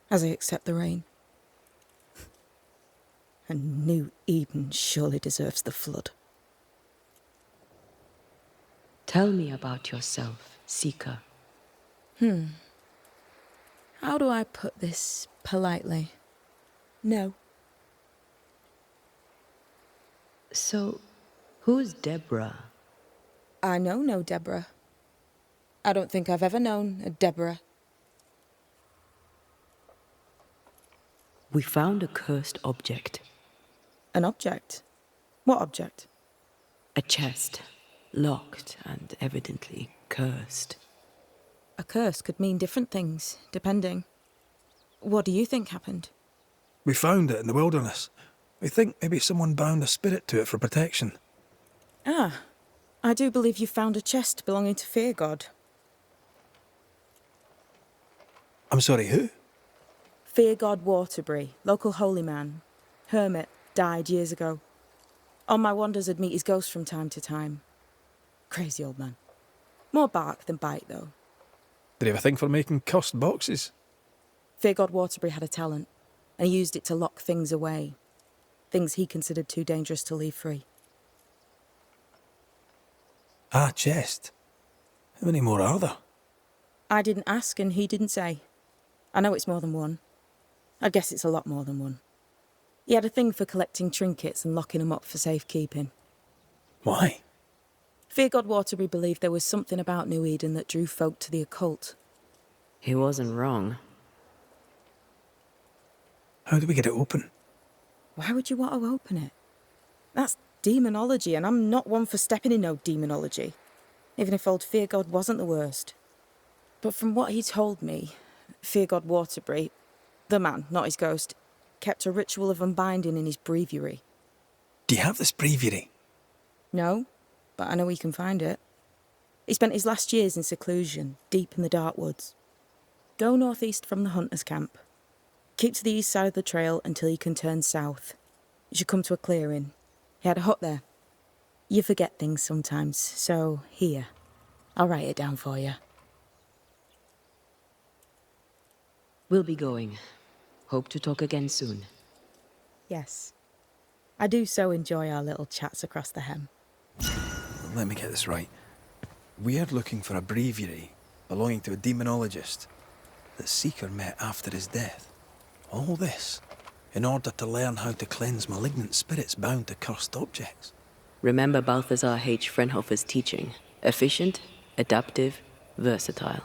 as I accept the rain. And New Eden surely deserves the flood. Tell me about yourself, Seeker. How do I put this politely? No. So, who's Deborah? I know no Deborah. I don't think I've ever known a Deborah. We found a cursed object. An object? What object? A chest, locked and evidently cursed. A curse could mean different things, depending. What do you think happened? We found it in the wilderness. We think maybe someone bound a spirit to it for protection. Ah, I do believe you found a chest belonging to Fear God. I'm sorry, who? Fear God Waterbury, local holy man. Hermit, died years ago. On my wanders I'd meet his ghost from time to time. Crazy old man. More bark than bite, though. Did he have a thing for making cussed boxes? Fear God Waterbury had a talent, and he used it to lock things away. Things he considered too dangerous to leave free. Ah, chest. How many more are there? I didn't ask and he didn't say. I know it's more than one. I guess it's a lot more than one. He had a thing for collecting trinkets and locking them up for safekeeping. Why? Fear God Waterbury believed there was something about New Eden that drew folk to the occult. He wasn't wrong. How do we get it open? Why would you want to open it? That's demonology, and I'm not one for stepping in no demonology, even if old Fear God wasn't the worst. But from what he told me, Fear God Waterbury, the man, not his ghost, kept a ritual of unbinding in his breviary. Do you have this breviary? No, but I know he can find it. He spent his last years in seclusion, deep in the dark woods. Go northeast from the hunter's camp. Keep to the east side of the trail until you can turn south. You should come to a clearing. He had a hut there. You forget things sometimes, so here. I'll write it down for you. We'll be going. Hope to talk again soon. Yes. I do so enjoy our little chats across the hem. Let me get this right. We're looking for a breviary belonging to a demonologist that Seeker met after his death. All this in order to learn how to cleanse malignant spirits bound to cursed objects. Remember Balthazar H. Frenhofer's teaching. Efficient, adaptive, Versatile.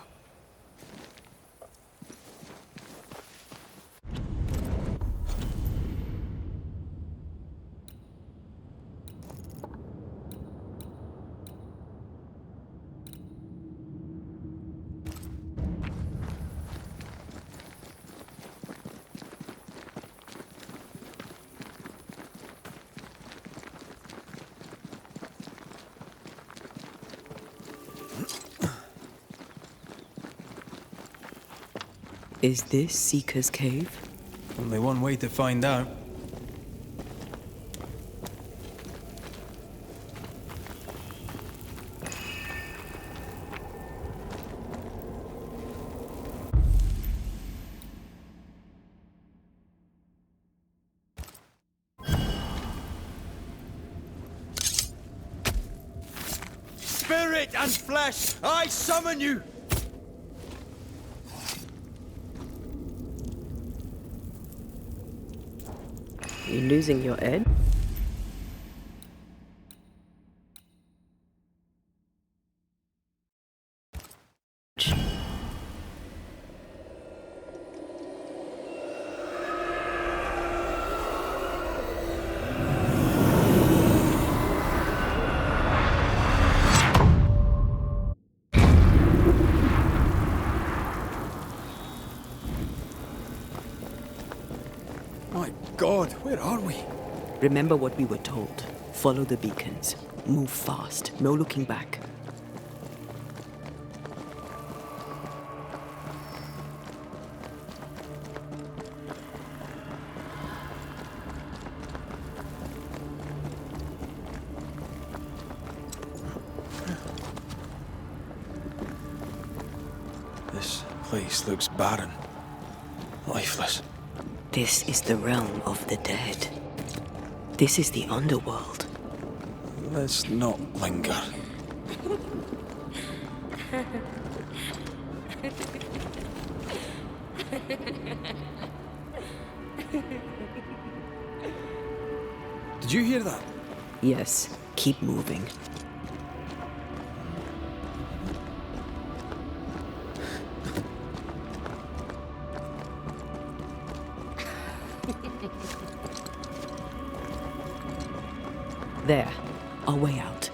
Is this Seeker's Cave? Only one way to find out. Spirit and flesh, I summon you! You losing your edge? My God, where are we? Remember what we were told. Follow the beacons. Move fast. No looking back. This place looks barren. Lifeless. This is the realm of the dead. This is the underworld. Let's not linger. Did you hear that? Yes, keep moving. There, our way out.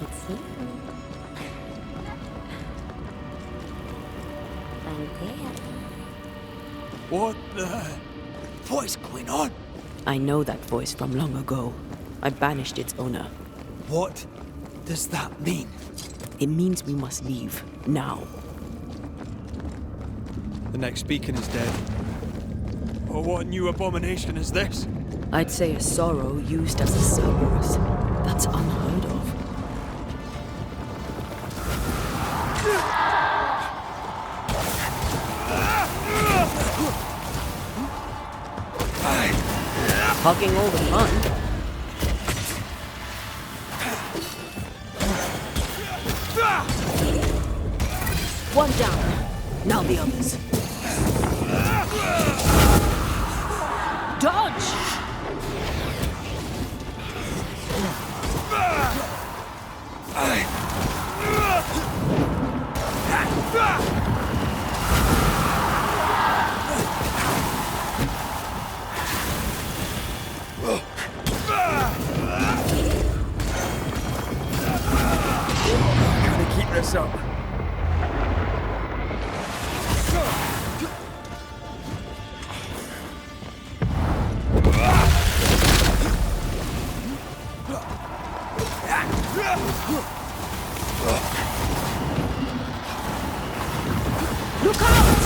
It's you. I'm there. What the... What is going on? I know that voice from long ago. I banished its owner. What does that mean? It means we must leave, now. The next beacon is dead. Oh, what new abomination is this? I'd say a sorrow used as a Cerberus. That's unheard of. Hogging all the fun. One down. Now the others. Dodge! Gotta keep this up. Look out!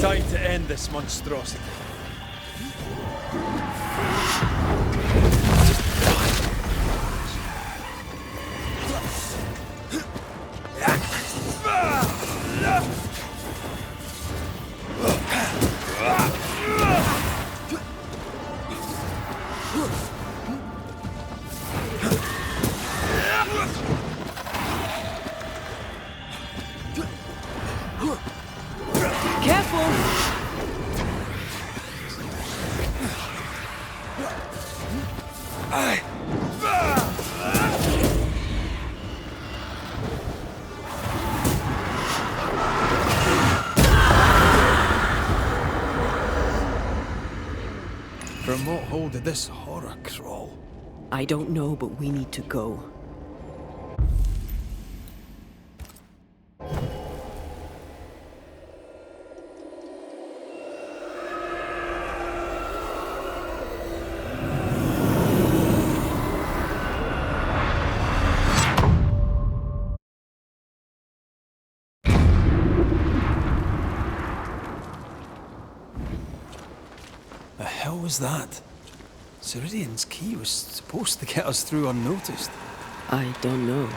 Time to end this monstrosity. From what hole did this horror crawl? I don't know, but we need to go. The hell was that? Ceridian's key was supposed to get us through unnoticed. I don't know.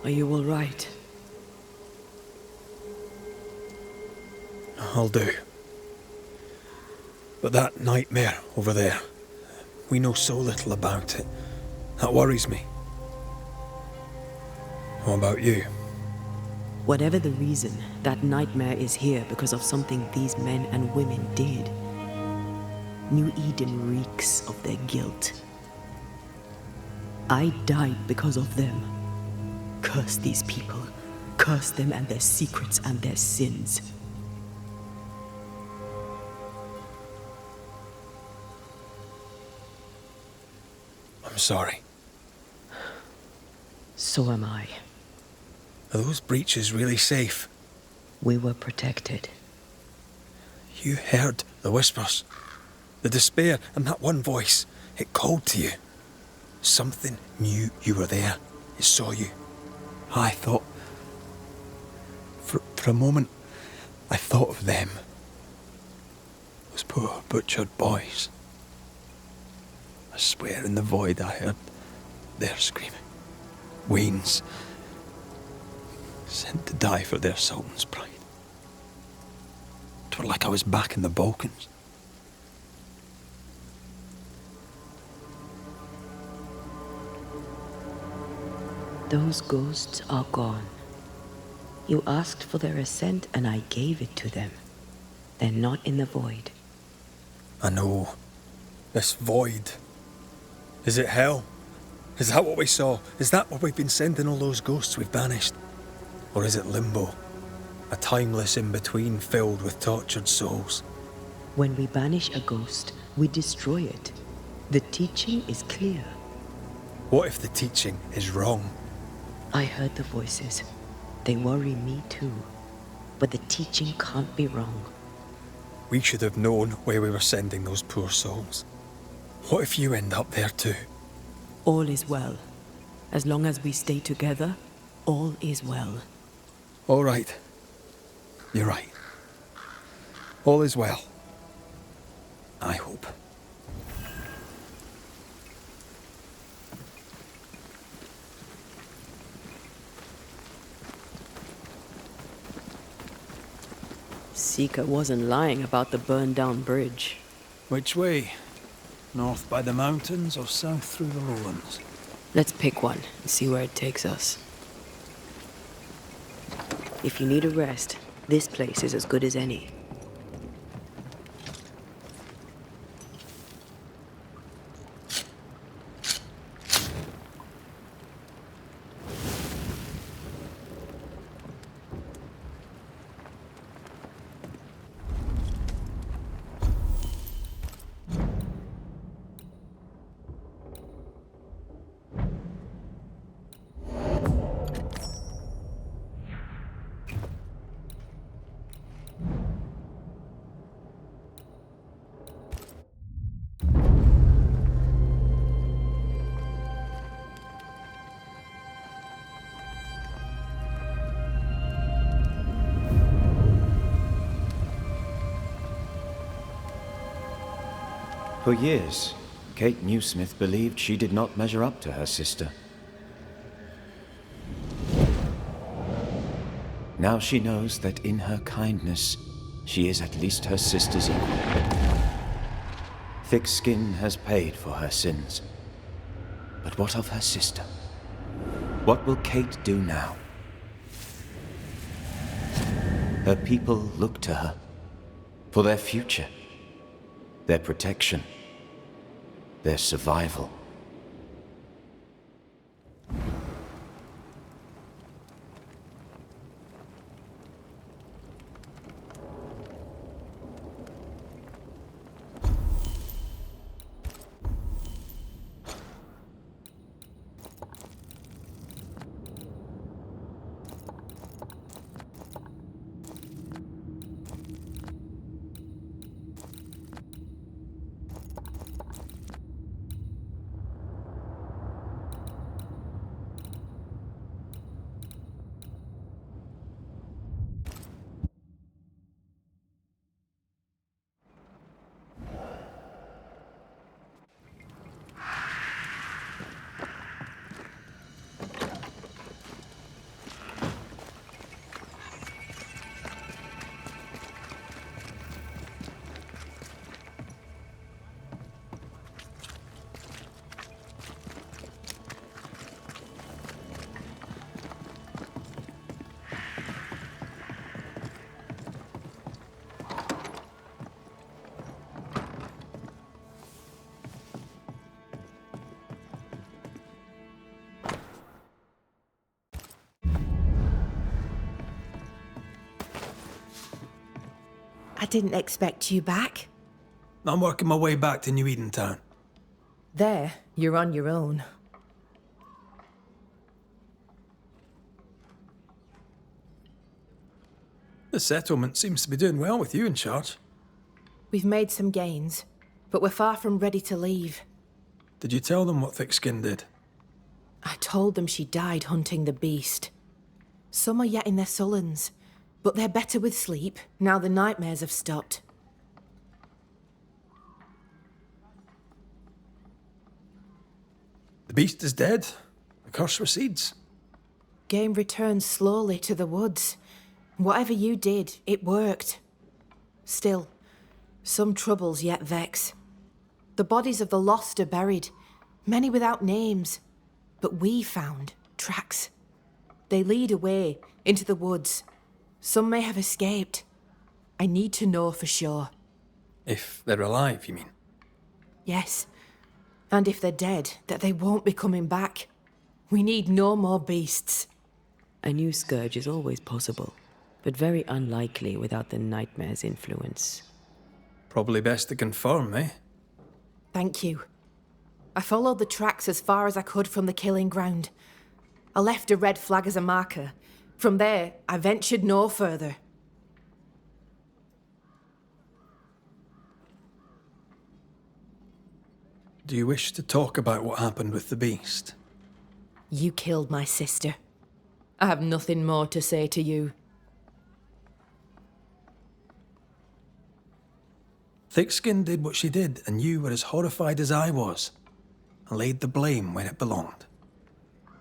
Are you all right? I'll do. But that nightmare over there, we know so little about it. That worries me. What about you? Whatever the reason, that nightmare is here because of something these men and women did. New Eden reeks of their guilt. I died because of them. Curse these people. Curse them and their secrets and their sins. I'm sorry. So am I. Are those breaches really safe? We were protected. You heard the whispers, the despair, and that one voice. It called to you. Something knew you were there. It saw you. I thought... For a moment, I thought of them. Those poor butchered boys. I swear in the void I heard their screaming. Wains. Sent to die for their sultan's pride. 'Twere like I was back in the Balkans. Those ghosts are gone. You asked for their ascent and I gave it to them. They're not in the void. I know. This void. Is it hell? Is that what we saw? Is that where we've been sending all those ghosts we've banished? Or is it limbo? A timeless in-between filled with tortured souls? When we banish a ghost, we destroy it. The teaching is clear. What if the teaching is wrong? I heard the voices. They worry me too. But the teaching can't be wrong. We should have known where we were sending those poor souls. What if you end up there too? All is well. As long as we stay together, all is well. All right. You're right. All is well. I hope. Seeker wasn't lying about the burned-down bridge. Which way? North by the mountains or south through the lowlands? Let's pick one and see where it takes us. If you need a rest, this place is as good as any. For years, Kate Newsmith believed she did not measure up to her sister. Now she knows that in her kindness, she is at least her sister's equal. Thick Skin has paid for her sins. But what of her sister? What will Kate do now? Her people look to her for their future, their protection, their survival. I didn't expect you back. I'm working my way back to New Edentown. There, you're on your own. The settlement seems to be doing well with you in charge. We've made some gains, but we're far from ready to leave. Did you tell them what Thick Skin did? I told them she died hunting the beast. Some are yet in their sullens, but they're better with sleep now the nightmares have stopped. The beast is dead. The curse recedes. Game returns slowly to the woods. Whatever you did, it worked. Still, some troubles yet vex. The bodies of the lost are buried, many without names. But we found tracks. They lead away into the woods. Some may have escaped. I need to know for sure. If they're alive, you mean? Yes. And if they're dead, that they won't be coming back. We need no more beasts. A new scourge is always possible, but very unlikely without the nightmare's influence. Probably best to confirm, eh? Thank you. I followed the tracks as far as I could from the killing ground. I left a red flag as a marker. From there, I ventured no further. Do you wish to talk about what happened with the beast? You killed my sister. I have nothing more to say to you. Thick Skin did what she did, and you were as horrified as I was. And laid the blame where it belonged.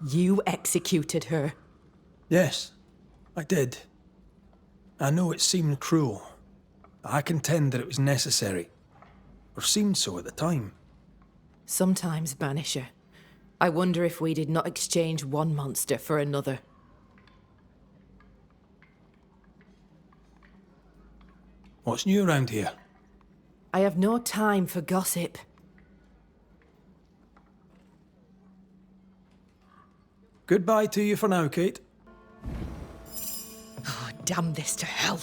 You executed her. Yes, I did. I know it seemed cruel, but I contend that it was necessary. Or seemed so at the time. Sometimes, Banisher, I wonder if we did not exchange one monster for another. What's new around here? I have no time for gossip. Goodbye to you for now, Kate. Oh, damn this to hell.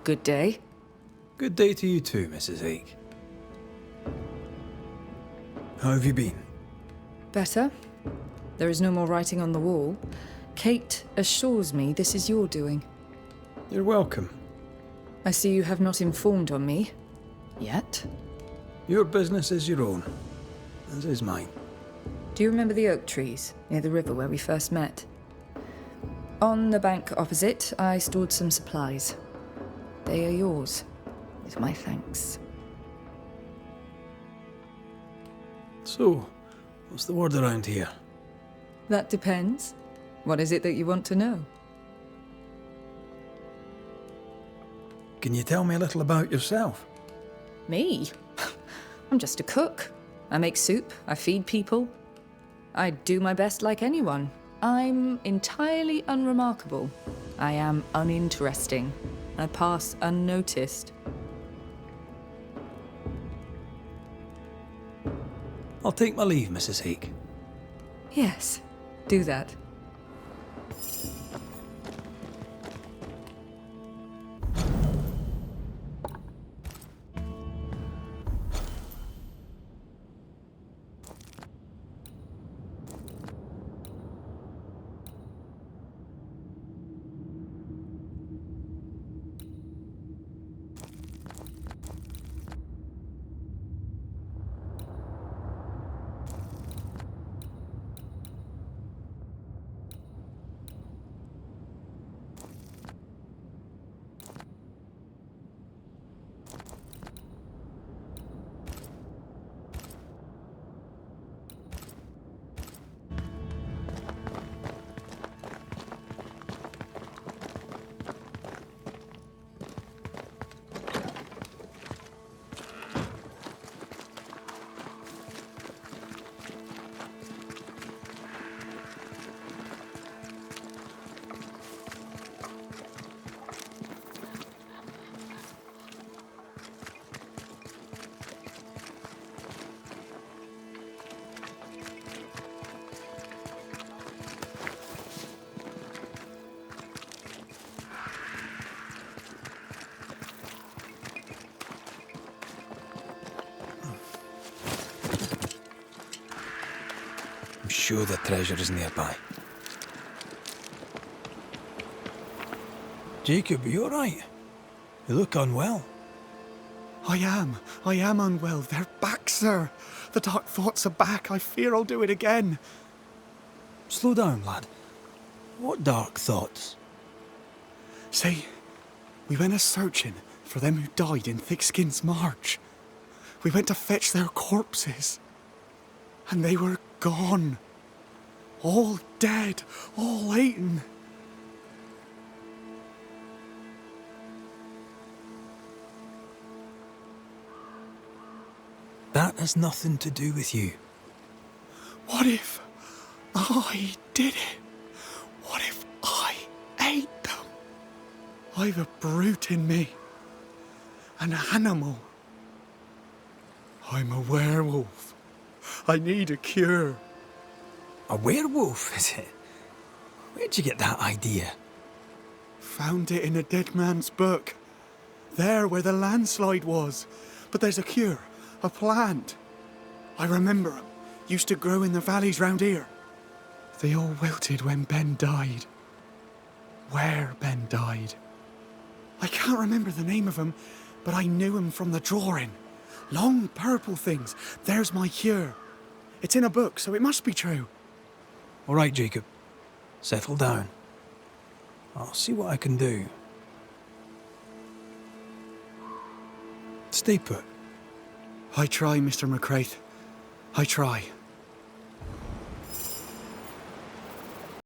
Good day. Good day to you too, Mrs. Ake. How have you been? Better. There is no more writing on the wall. Kate assures me this is your doing. You're welcome. I see you have not informed on me. Yet. Your business is your own, as is mine. Do you remember the oak trees near the river where we first met? On the bank opposite, I stored some supplies. They are yours, with my thanks. So, what's the word around here? That depends. What is it that you want to know? Can you tell me a little about yourself? Me? I'm just a cook. I make soup, I feed people. I do my best like anyone. I'm entirely unremarkable. I am uninteresting. I pass unnoticed. I'll take my leave, Mrs. Ake. Yes, do that. I'm sure the treasure is nearby. Jacob, are you alright? You look unwell. I am unwell. They're back, sir. The dark thoughts are back. I fear I'll do it again. Slow down, lad. What dark thoughts? See, we went a-searching for them who died in Thickskin's march. We went to fetch their corpses. And they were gone. All dead, all eaten. That has nothing to do with you. What if I did it? What if I ate them? I've a brute in me. An animal. I'm a werewolf. I need a cure. A werewolf, is it? Where'd you get that idea? Found it in a dead man's book. There where the landslide was. But there's a cure. A plant. I remember 'em. Used to grow in the valleys round here. They all wilted when Ben died. Where Ben died. I can't remember the name of 'em, but I knew 'em from the drawing. Long purple things. There's my cure. It's in a book, so it must be true. All right, Jacob. Settle down. I'll see what I can do. Stay put. I try, Mr. McCraith. I try.